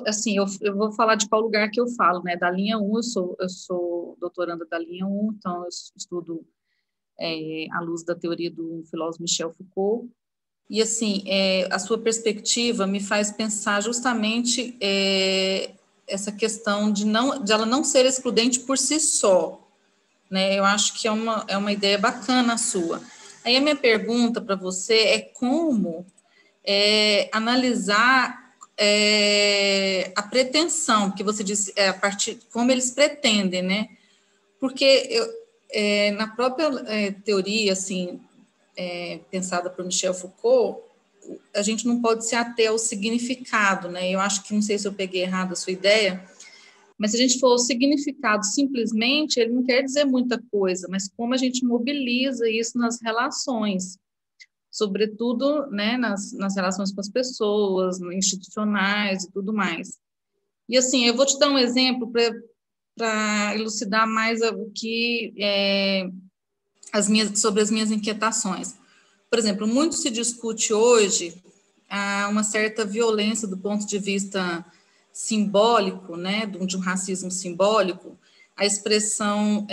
assim, eu vou falar de qual lugar que eu falo, né, da linha 1, eu sou doutoranda da linha 1, então eu estudo à luz da teoria do filósofo Michel Foucault, e assim, a sua perspectiva me faz pensar justamente essa questão de ela não ser excludente por si só, né, eu acho que é uma ideia bacana a sua. Aí a minha pergunta para você é como analisar a pretensão, que você disse, a partir como eles pretendem, né? Porque na própria teoria, assim, pensada por Michel Foucault, a gente não pode se ater ao significado, né? Eu acho que, não sei se eu peguei errado a sua ideia, mas se a gente for o significado simplesmente, ele não quer dizer muita coisa, mas como a gente mobiliza isso nas relações. sobretudo, né, nas relações com as pessoas, institucionais e tudo mais. E, assim, eu vou te dar um exemplo para elucidar mais o que sobre as minhas inquietações. Por exemplo, muito se discute hoje uma certa violência do ponto de vista simbólico, né, de um racismo simbólico, a expressão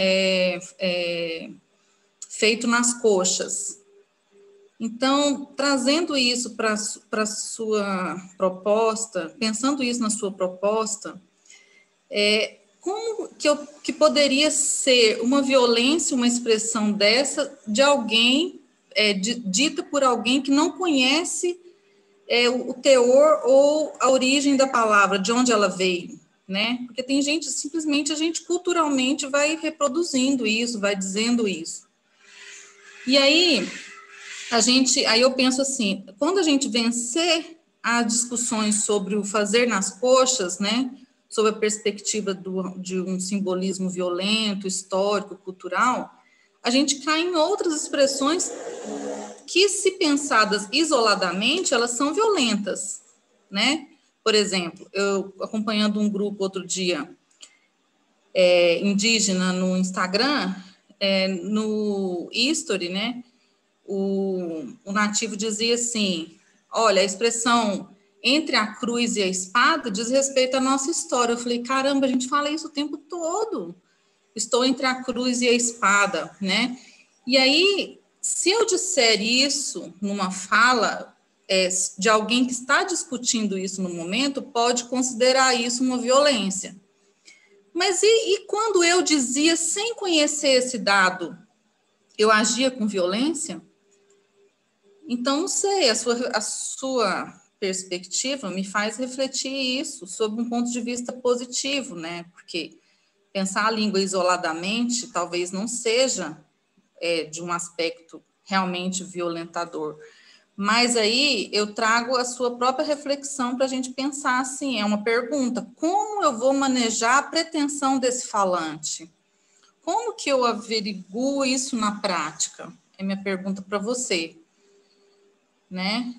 feito nas coxas. Então, trazendo isso para a sua proposta, pensando isso na sua proposta, como que poderia ser uma violência, uma expressão dessa, de alguém, dita por alguém que não conhece o teor ou a origem da palavra, de onde ela veio, né? Porque tem gente, simplesmente a gente culturalmente vai reproduzindo isso, vai dizendo isso. E aí, aí eu penso assim, quando a gente vencer as discussões sobre o fazer nas coxas, né, sob a perspectiva de um simbolismo violento, histórico, cultural, a gente cai em outras expressões que, se pensadas isoladamente, elas são violentas, né? Por exemplo, eu acompanhando um grupo outro dia indígena no Instagram, no History, né? O nativo dizia assim, olha, a expressão entre a cruz e a espada diz respeito à nossa história. Eu falei, caramba, a gente fala isso o tempo todo. Estou entre a cruz e a espada, né? E aí, se eu disser isso numa fala de alguém que está discutindo isso no momento, pode considerar isso uma violência. Mas e quando eu dizia, sem conhecer esse dado, eu agia com violência? Então, não sei, a sua perspectiva me faz refletir isso sob um ponto de vista positivo, né? Porque pensar a língua isoladamente talvez não seja de um aspecto realmente violentador. Mas aí eu trago a sua própria reflexão para a gente pensar assim, é uma pergunta, como eu vou manejar a pretensão desse falante? Como que eu averiguo isso na prática? É minha pergunta para você. Né?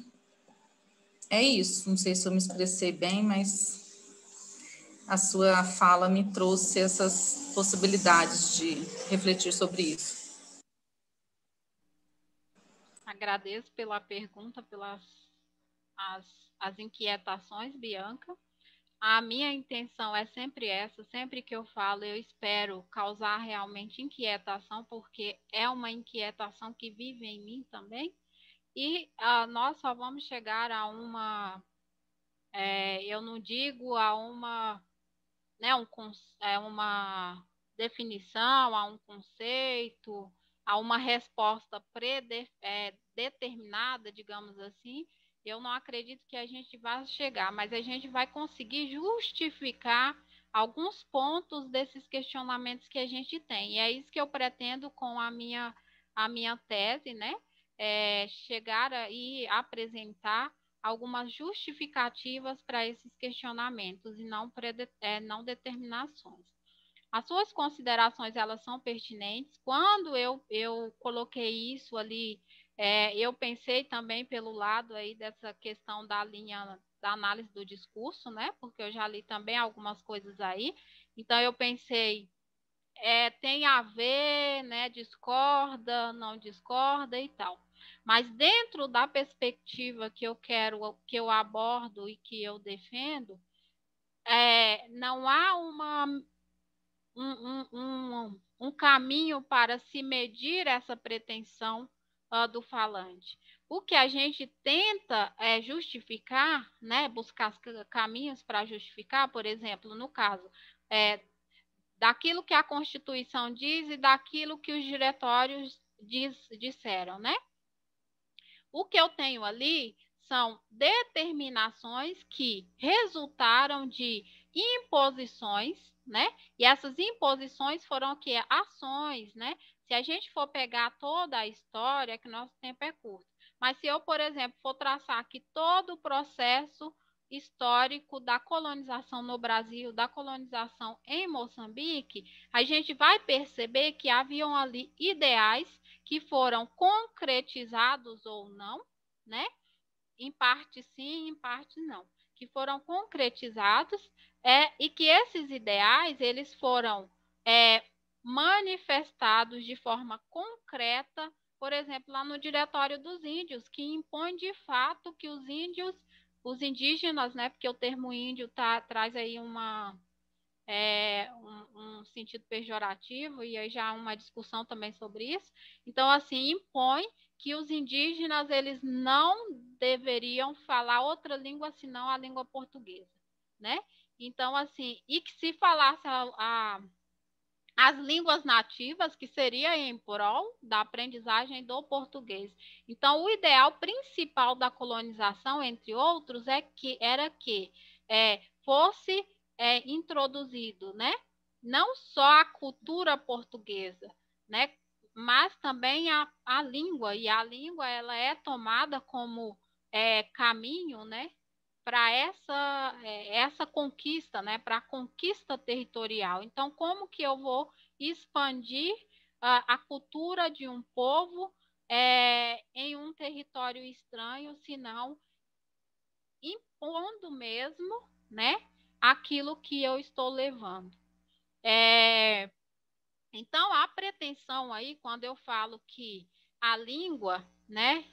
É isso, não sei se eu me expressei bem, mas a sua fala me trouxe essas possibilidades de refletir sobre isso. Agradeço pela pergunta, pelas as inquietações, Bianca. A minha intenção é sempre essa, sempre que eu falo, eu espero causar realmente inquietação, porque é uma inquietação que vive em mim também. E nós só vamos chegar a eu não digo a uma, né, uma definição, a um conceito, a uma resposta determinada, digamos assim. Eu não acredito que a gente vá chegar, mas a gente vai conseguir justificar alguns pontos desses questionamentos que a gente tem. E é isso que eu pretendo com a minha tese, né? Chegar e apresentar algumas justificativas para esses questionamentos e não determinações. As suas considerações, elas são pertinentes. Quando eu coloquei isso ali, eu pensei também pelo lado aí dessa questão da linha da análise do discurso, né? Porque eu já li também algumas coisas aí. Então, eu pensei, tem a ver, né? Discorda, não discorda e tal. Mas dentro da perspectiva que eu abordo e que eu defendo, não há um caminho para se medir essa pretensão do falante. O que a gente tenta justificar, né, buscar caminhos para justificar, por exemplo, no caso daquilo que a Constituição diz e daquilo que os diretórios disseram, né? O que eu tenho ali são determinações que resultaram de imposições, né? E essas imposições foram o quê? Ações, né? Se a gente for pegar toda a história, que nosso tempo é curto. Mas se eu, por exemplo, for traçar aqui todo o processo histórico da colonização no Brasil, da colonização em Moçambique, a gente vai perceber que haviam ali ideais que foram concretizados ou não, né? Em parte sim, em parte não, que foram concretizados, e que esses ideais eles foram manifestados de forma concreta, por exemplo, lá no Diretório dos Índios, que impõe de fato que os indígenas, né, porque o termo índio traz aí um sentido pejorativo, e aí já há uma discussão também sobre isso. Então, assim, impõe que os indígenas eles não deveriam falar outra língua senão a língua portuguesa, né? Então, assim, e que se falasse as línguas nativas, que seria em prol da aprendizagem do português. Então, o ideal principal da colonização, entre outros, era que fosse introduzido, né? Não só a cultura portuguesa, né? Mas também a língua, e a língua ela é tomada como caminho, né? Para essa conquista, né? Para a conquista territorial. Então, como que eu vou expandir a cultura de um povo em um território estranho, senão impondo mesmo, né? Aquilo que eu estou levando. Então, a pretensão aí, quando eu falo que a língua, né?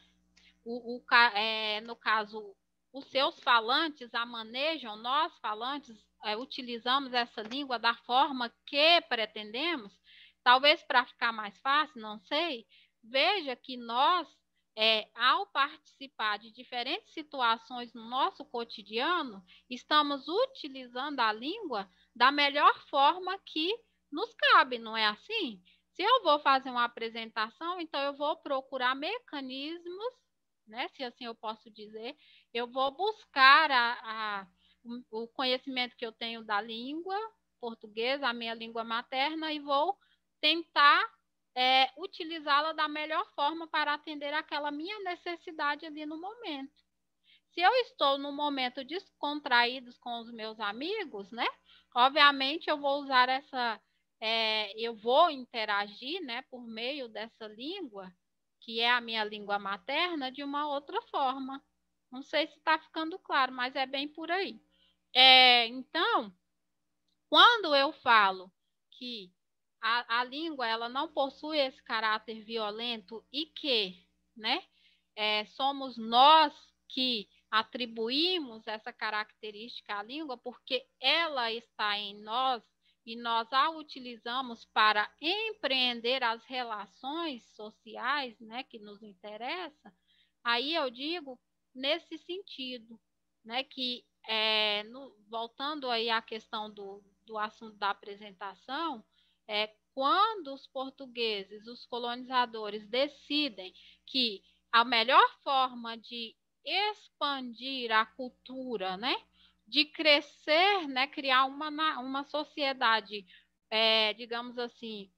No caso, os seus falantes a manejam, nós falantes utilizamos essa língua da forma que pretendemos, talvez para ficar mais fácil, não sei. Veja que nós, ao participar de diferentes situações no nosso cotidiano, estamos utilizando a língua da melhor forma que nos cabe, não é assim? Se eu vou fazer uma apresentação, então eu vou procurar mecanismos, né, se assim eu posso dizer, eu vou buscar o conhecimento que eu tenho da língua portuguesa, a minha língua materna, e vou tentar utilizá-la da melhor forma para atender aquela minha necessidade ali no momento. Se eu estou no momento descontraído com os meus amigos, né, obviamente eu vou usar eu vou interagir, né, por meio dessa língua, que é a minha língua materna, de uma outra forma. Não sei se está ficando claro, mas é bem por aí. Então, quando eu falo que a língua ela não possui esse caráter violento e que, né, somos nós que atribuímos essa característica à língua, porque ela está em nós e nós a utilizamos para empreender as relações sociais, né, que nos interessam, aí eu digo nesse sentido, né, que voltando aí à questão do assunto da apresentação, quando os portugueses, os colonizadores, decidem que a melhor forma de expandir a cultura, né, de crescer, né, criar uma sociedade, digamos assim,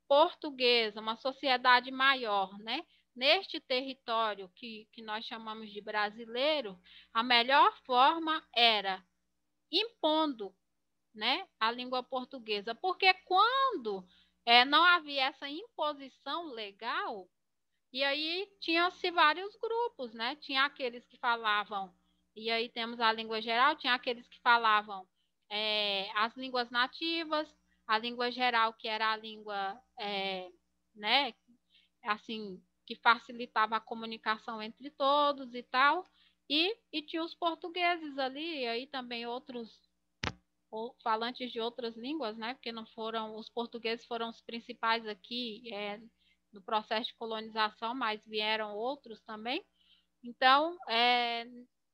portuguesa, uma sociedade maior, né, neste território que nós chamamos de brasileiro, a melhor forma era impondo, né, a língua portuguesa, porque quando não havia essa imposição legal, e aí tinha-se vários grupos, né? Tinha aqueles que falavam, e aí temos a língua geral, tinha aqueles que falavam as línguas nativas, a língua geral, que era a língua, né, assim, que facilitava a comunicação entre todos e tal, e tinha os portugueses ali, e aí também outros falantes de outras línguas, né? Porque não foram, os portugueses foram os principais aqui no processo de colonização, mas vieram outros também. Então,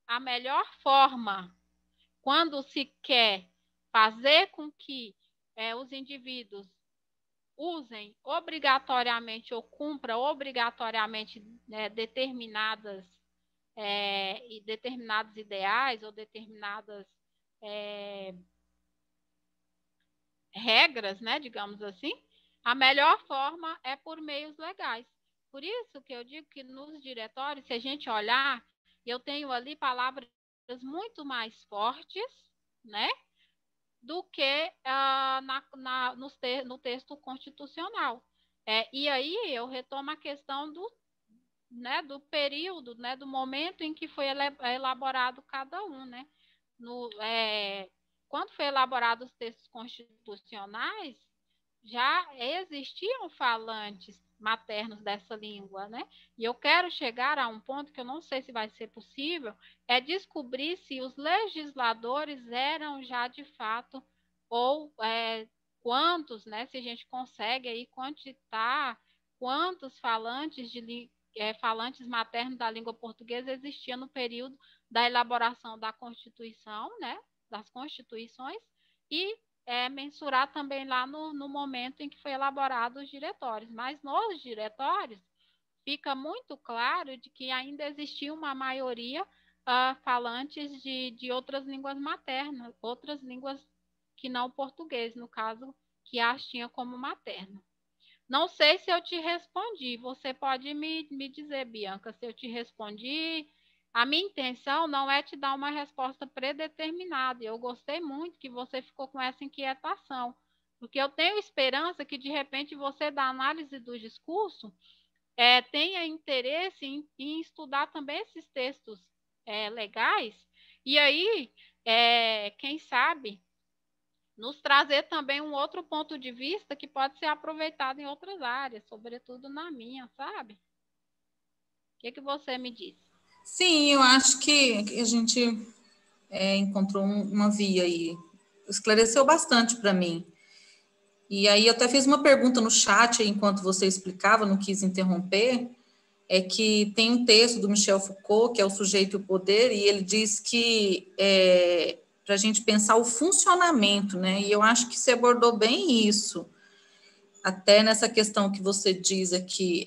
a melhor forma, quando se quer fazer com que os indivíduos usem obrigatoriamente ou cumpram obrigatoriamente, né, determinados ideais ou determinadas regras, né, digamos assim, a melhor forma é por meios legais. Por isso que eu digo que nos diretórios, se a gente olhar, eu tenho ali palavras muito mais fortes, né, do que no texto constitucional. E aí eu retomo a questão do período, né, do momento em que foi elaborado cada um, né? Quando foi elaborado os textos constitucionais, já existiam falantes maternos dessa língua, né? E eu quero chegar a um ponto que eu não sei se vai ser possível, é descobrir se os legisladores eram já de fato, ou quantos, né? Se a gente consegue aí quantitar quantos falantes maternos da língua portuguesa existiam no período da elaboração da Constituição, né? Das constituições, e mensurar também lá no momento em que foi elaborado os diretórios. Mas nos diretórios fica muito claro de que ainda existia uma maioria falantes de outras línguas maternas, outras línguas que não português, no caso, que as tinha como materna. Não sei se eu te respondi. Você pode me dizer, Bianca, se eu te respondi. A minha intenção não é te dar uma resposta predeterminada. Eu gostei muito que você ficou com essa inquietação, porque eu tenho esperança que, de repente, você, da análise do discurso, tenha interesse em estudar também esses textos legais, e aí, quem sabe, nos trazer também um outro ponto de vista que pode ser aproveitado em outras áreas, sobretudo na minha, sabe? O que você me diz? Sim, eu acho que a gente encontrou uma via aí. Esclareceu bastante para mim. E aí eu até fiz uma pergunta no chat enquanto você explicava, não quis interromper, é que tem um texto do Michel Foucault, que é O Sujeito e o Poder, e ele diz que para a gente pensar o funcionamento, né? E eu acho que você abordou bem isso, até nessa questão que você diz aqui,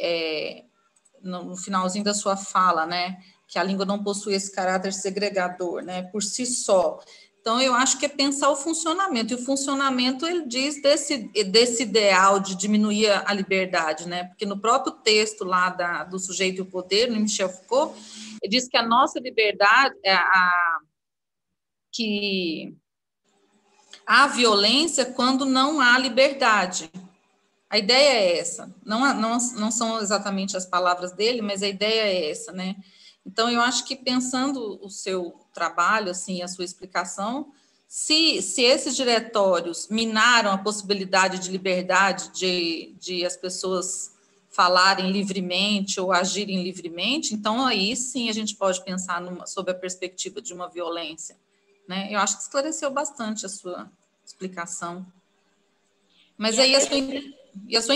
no finalzinho da sua fala, né? Que a língua não possui esse caráter segregador, né? Por si só. Então, eu acho que é pensar o funcionamento, e o funcionamento, ele diz desse ideal de diminuir a liberdade, né? Porque no próprio texto lá do Sujeito e o Poder, no Michel Foucault, ele diz que a nossa liberdade, que há violência quando não há liberdade. A ideia é essa, não são exatamente as palavras dele, mas a ideia é essa, né? Então, eu acho que pensando o seu trabalho, assim, a sua explicação, se esses diretórios minaram a possibilidade de liberdade de as pessoas falarem livremente ou agirem livremente, então aí sim a gente pode pensar sob a perspectiva de uma violência, né? Eu acho que esclareceu bastante a sua explicação. Mas aí a sua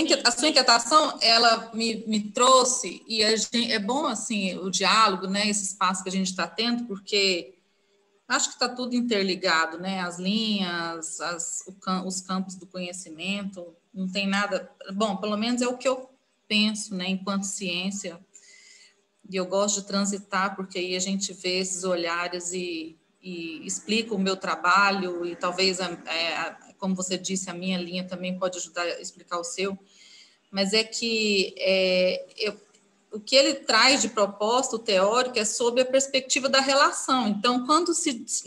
inquietação, ela me trouxe, e é bom, assim, o diálogo, né, esse espaço que a gente está tendo, porque acho que está tudo interligado, né, as linhas, os campos do conhecimento, não tem nada... Bom, pelo menos é o que eu penso, né, enquanto ciência, e eu gosto de transitar, porque aí a gente vê esses olhares e explica o meu trabalho, e talvez como você disse, a minha linha também pode ajudar a explicar o seu, mas é que o que ele traz de proposta, o teórico, é sob a perspectiva da relação. Então, quando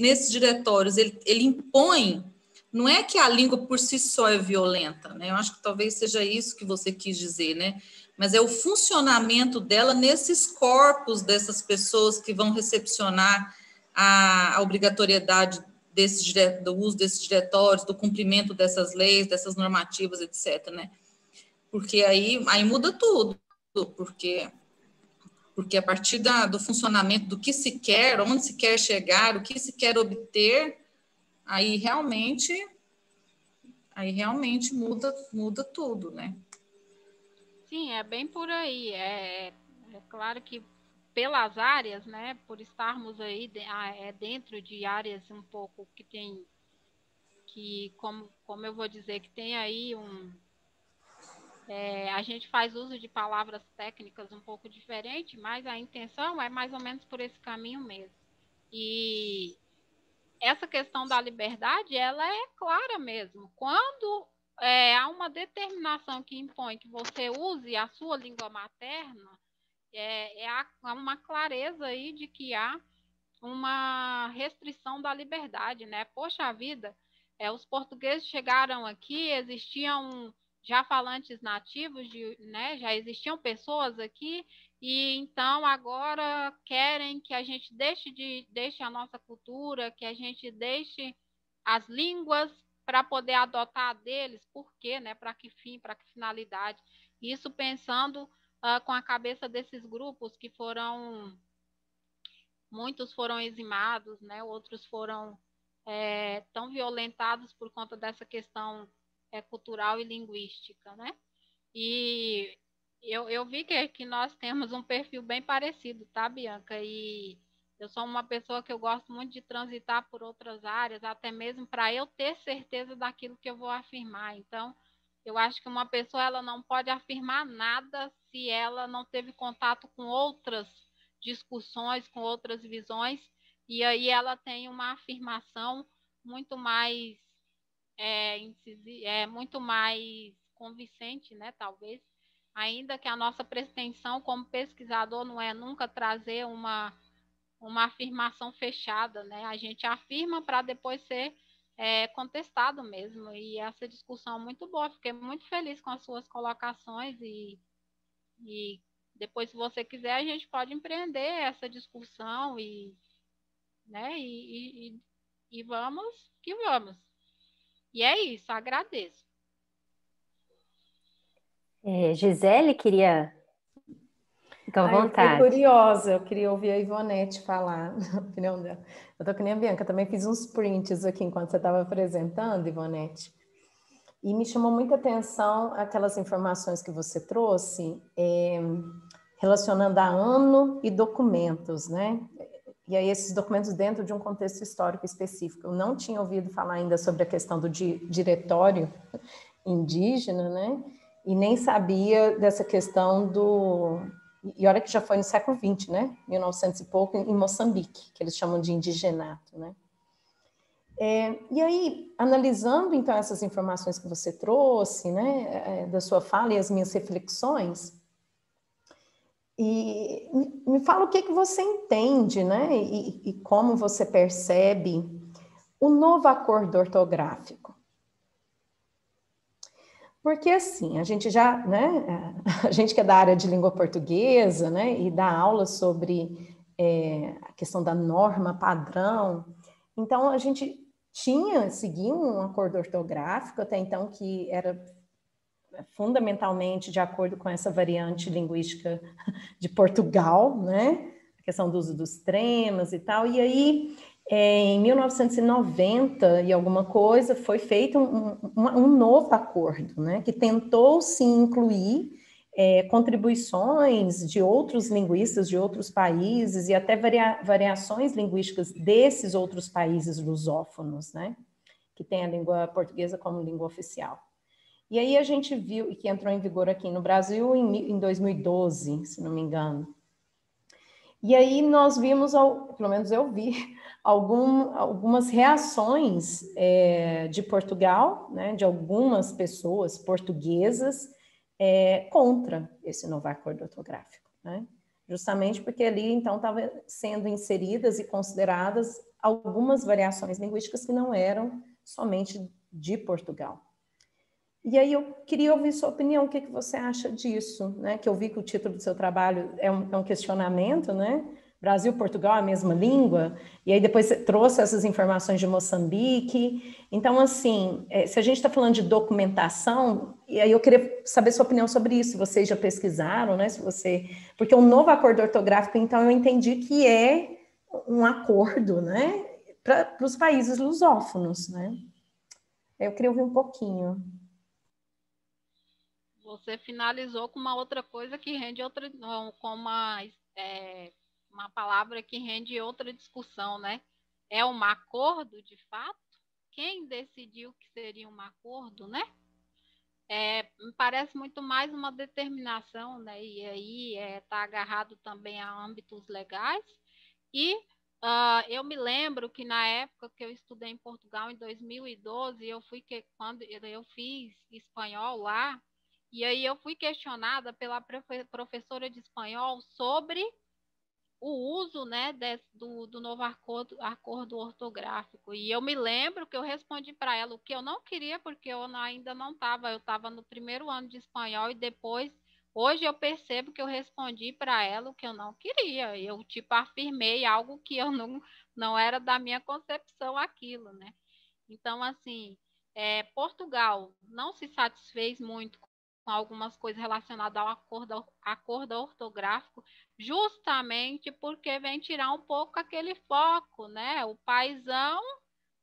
nesses diretórios ele impõe, não é que a língua por si só é violenta, né? Eu acho que talvez seja isso que você quis dizer, né? Mas é o funcionamento dela nesses corpos dessas pessoas que vão recepcionar a obrigatoriedade do uso desses diretórios, do cumprimento dessas leis, dessas normativas, etc., né? Porque aí muda tudo, porque a partir do funcionamento do que se quer, onde se quer chegar, o que se quer obter, aí realmente muda tudo, né? Sim, é bem por aí. É claro que pelas áreas, né, por estarmos aí dentro de áreas um pouco que tem, como eu vou dizer, que tem aí a gente faz uso de palavras técnicas um pouco diferente, mas a intenção é mais ou menos por esse caminho mesmo. E essa questão da liberdade, ela é clara mesmo. Quando há uma determinação que impõe que você use a sua língua materna, há uma clareza aí de que há uma restrição da liberdade, né? Poxa vida, os portugueses chegaram aqui, existia já falantes nativos, né, já existiam pessoas aqui, e então agora querem que a gente deixe a nossa cultura, que a gente deixe as línguas para poder adotar a deles. Por quê, né? Para que fim, para que finalidade? Isso pensando com a cabeça desses grupos que muitos foram eximados, né? Outros foram tão violentados por conta dessa questão cultural e linguística, né? E eu vi que nós temos um perfil bem parecido, tá, Bianca? E eu sou uma pessoa que eu gosto muito de transitar por outras áreas, até mesmo para eu ter certeza daquilo que eu vou afirmar. Então, eu acho que uma pessoa ela não pode afirmar nada se ela não teve contato com outras discussões, com outras visões, e aí ela tem uma afirmação muito mais muito mais convincente, né, talvez, ainda que a nossa pretensão como pesquisador não é nunca trazer uma afirmação fechada, né? A gente afirma para depois ser contestado mesmo, e essa discussão é muito boa. Fiquei muito feliz com as suas colocações e depois, se você quiser, a gente pode empreender essa discussão né, e vamos que vamos. E é isso, agradeço. Gisele queria... Fica à Eu fiquei vontade. curiosa, eu queria ouvir a Ivonete falar a opinião dela. Eu tô que nem a Bianca, também fiz uns prints aqui enquanto você estava apresentando, Ivonete. E me chamou muita atenção aquelas informações que você trouxe, relacionando a ano e documentos, né? E aí esses documentos dentro de um contexto histórico específico. Eu não tinha ouvido falar ainda sobre a questão do diretório indígena, né? E nem sabia dessa questão do... E olha que já foi no século XX, né? 1900 e pouco, em Moçambique, que eles chamam de indigenato, né? E aí, analisando então essas informações que você trouxe, né, da sua fala e as minhas reflexões, e me fala o que você entende, né, e como você percebe o novo acordo ortográfico. Porque assim, a gente já, né, a gente que é da área de língua portuguesa, né, e dá aula sobre a questão da norma padrão, então a gente seguia um acordo ortográfico até então que era fundamentalmente de acordo com essa variante linguística de Portugal, né, a questão do uso dos tremas e tal, e aí em 1990 e alguma coisa, foi feito um novo acordo, né, que tentou se incluir contribuições de outros linguistas de outros países e até variações linguísticas desses outros países lusófonos, né, que tem a língua portuguesa como língua oficial. E aí a gente viu, e que entrou em vigor aqui no Brasil em 2012, se não me engano. E aí nós vimos, pelo menos eu vi, algumas reações de Portugal, né, de algumas pessoas portuguesas contra esse novo acordo ortográfico, né? Justamente porque ali, então, estavam sendo inseridas e consideradas algumas variações linguísticas que não eram somente de Portugal. E aí eu queria ouvir sua opinião, o que você acha disso, né? Que eu vi que o título do seu trabalho é um questionamento, né? Brasil e Portugal é a mesma língua, e aí depois você trouxe essas informações de Moçambique. Então, assim, se a gente está falando de documentação, e aí eu queria saber sua opinião sobre isso, se vocês já pesquisaram, né? Porque o novo acordo ortográfico, então, eu entendi que é um acordo, né? Para os países lusófonos, né? Eu queria ouvir um pouquinho. Você finalizou com uma outra coisa que rende outra, com uma palavra que rende outra discussão, né? É um acordo, de fato? Quem decidiu que seria um acordo, né? Me parece muito mais uma determinação, né? E aí está agarrado também a âmbitos legais. E eu me lembro que na época que eu estudei em Portugal, em 2012, quando eu fiz espanhol lá, e aí eu fui questionada pela professora de espanhol sobre o uso, né, do novo acordo ortográfico. E eu me lembro que eu respondi para ela o que eu não queria, porque eu ainda não estava, eu estava no primeiro ano de espanhol e depois, hoje eu percebo que eu respondi para ela o que eu não queria. Eu, tipo, afirmei algo que eu não era da minha concepção aquilo, né? Então, assim, Portugal não se satisfez muito com algumas coisas relacionadas ao acordo ortográfico, justamente porque vem tirar um pouco aquele foco, né? O paizão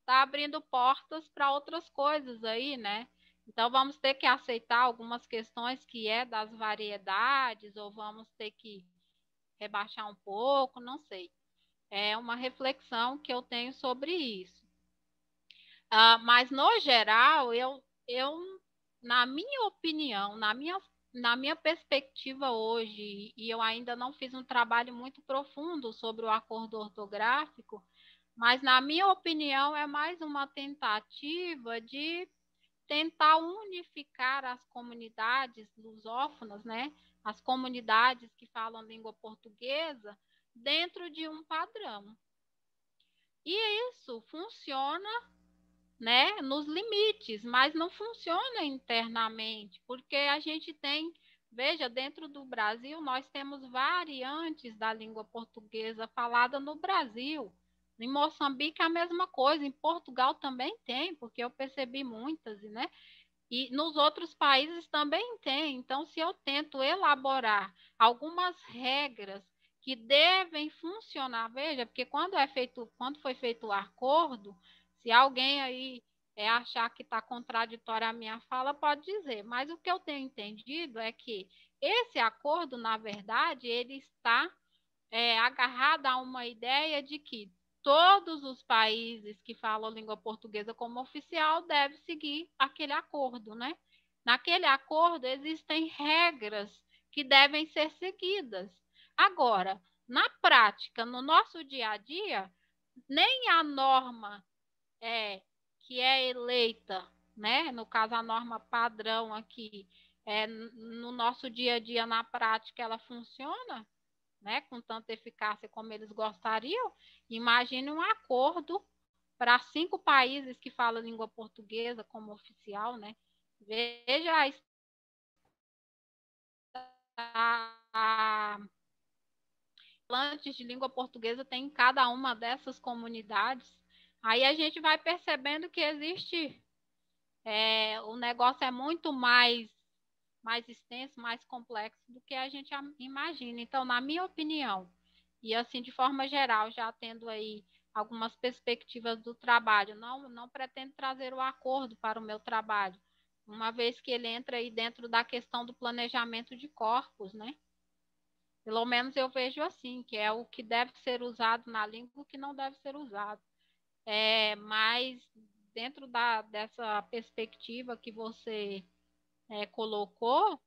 está abrindo portas para outras coisas aí, né? Então vamos ter que aceitar algumas questões que é das variedades, ou vamos ter que rebaixar um pouco, não sei. É uma reflexão que eu tenho sobre isso. Mas no geral, na minha opinião, na minha perspectiva hoje, e eu ainda não fiz um trabalho muito profundo sobre o acordo ortográfico, mas na minha opinião é mais uma tentativa de tentar unificar as comunidades lusófonas, né? As comunidades que falam língua portuguesa dentro de um padrão. E isso funciona, né, nos limites, mas não funciona internamente, porque a gente tem, veja, dentro do Brasil, nós temos variantes da língua portuguesa falada no Brasil. Em Moçambique é a mesma coisa, em Portugal também tem, porque eu percebi muitas, né? E nos outros países também tem. Então, se eu tento elaborar algumas regras que devem funcionar, veja, porque quando foi feito o acordo, se alguém aí achar que está contraditória a minha fala, pode dizer. Mas o que eu tenho entendido é que esse acordo, na verdade, ele está agarrado a uma ideia de que todos os países que falam língua portuguesa como oficial devem seguir aquele acordo, né? Naquele acordo existem regras que devem ser seguidas. Agora, na prática, no nosso dia a dia, nem a norma que é eleita, né? No caso, a norma padrão aqui, no nosso dia a dia, na prática, ela funciona, né, com tanta eficácia como eles gostariam. Imagine um acordo para 5 países que falam língua portuguesa como oficial, né? Veja a falantes de língua portuguesa tem em cada uma dessas comunidades. Aí a gente vai percebendo que existe, o negócio é muito mais extenso, mais complexo do que a gente imagina. Então, na minha opinião, e assim, de forma geral, já tendo aí algumas perspectivas do trabalho, não pretendo trazer o acordo para o meu trabalho, uma vez que ele entra aí dentro da questão do planejamento de corpos, né? Pelo menos eu vejo assim, que é o que deve ser usado na língua e o que não deve ser usado. Mas dentro dessa perspectiva que você colocou,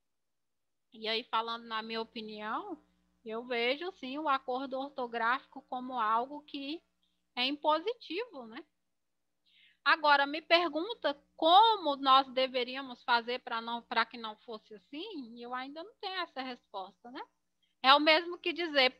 e aí falando na minha opinião, eu vejo sim o acordo ortográfico como algo que é impositivo, né? Agora, me pergunta como nós deveríamos fazer para que não fosse assim, e eu ainda não tenho essa resposta, né? É o mesmo que dizer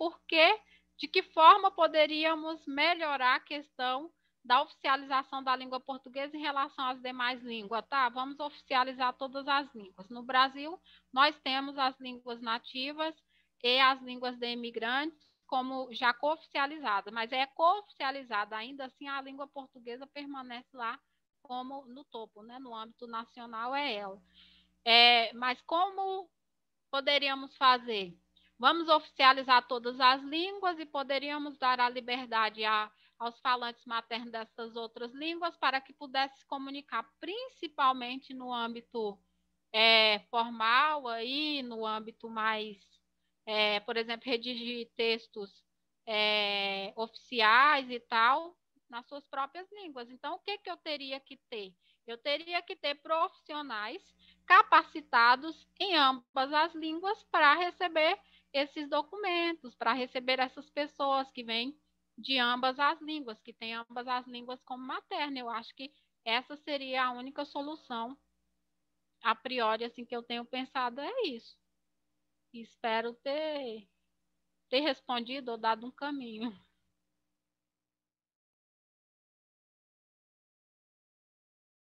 de que forma poderíamos melhorar a questão da oficialização da língua portuguesa em relação às demais línguas, tá? Vamos oficializar todas as línguas. No Brasil, nós temos as línguas nativas e as línguas de imigrantes como já cooficializadas, mas é cooficializada, ainda assim a língua portuguesa permanece lá como no topo, né? No âmbito nacional é ela. Mas como poderíamos fazer? Vamos oficializar todas as línguas e poderíamos dar a liberdade aos falantes maternos dessas outras línguas para que pudesse se comunicar, principalmente no âmbito formal, aí, no âmbito mais, por exemplo, redigir textos oficiais e tal, nas suas próprias línguas. Então, o que eu teria que ter? Eu teria que ter profissionais capacitados em ambas as línguas para receber esses documentos, para receber essas pessoas que vêm de ambas as línguas, que têm ambas as línguas como materna. Eu acho que essa seria a única solução, a priori, assim, que eu tenho pensado é isso. Espero ter ter respondido ou dado um caminho.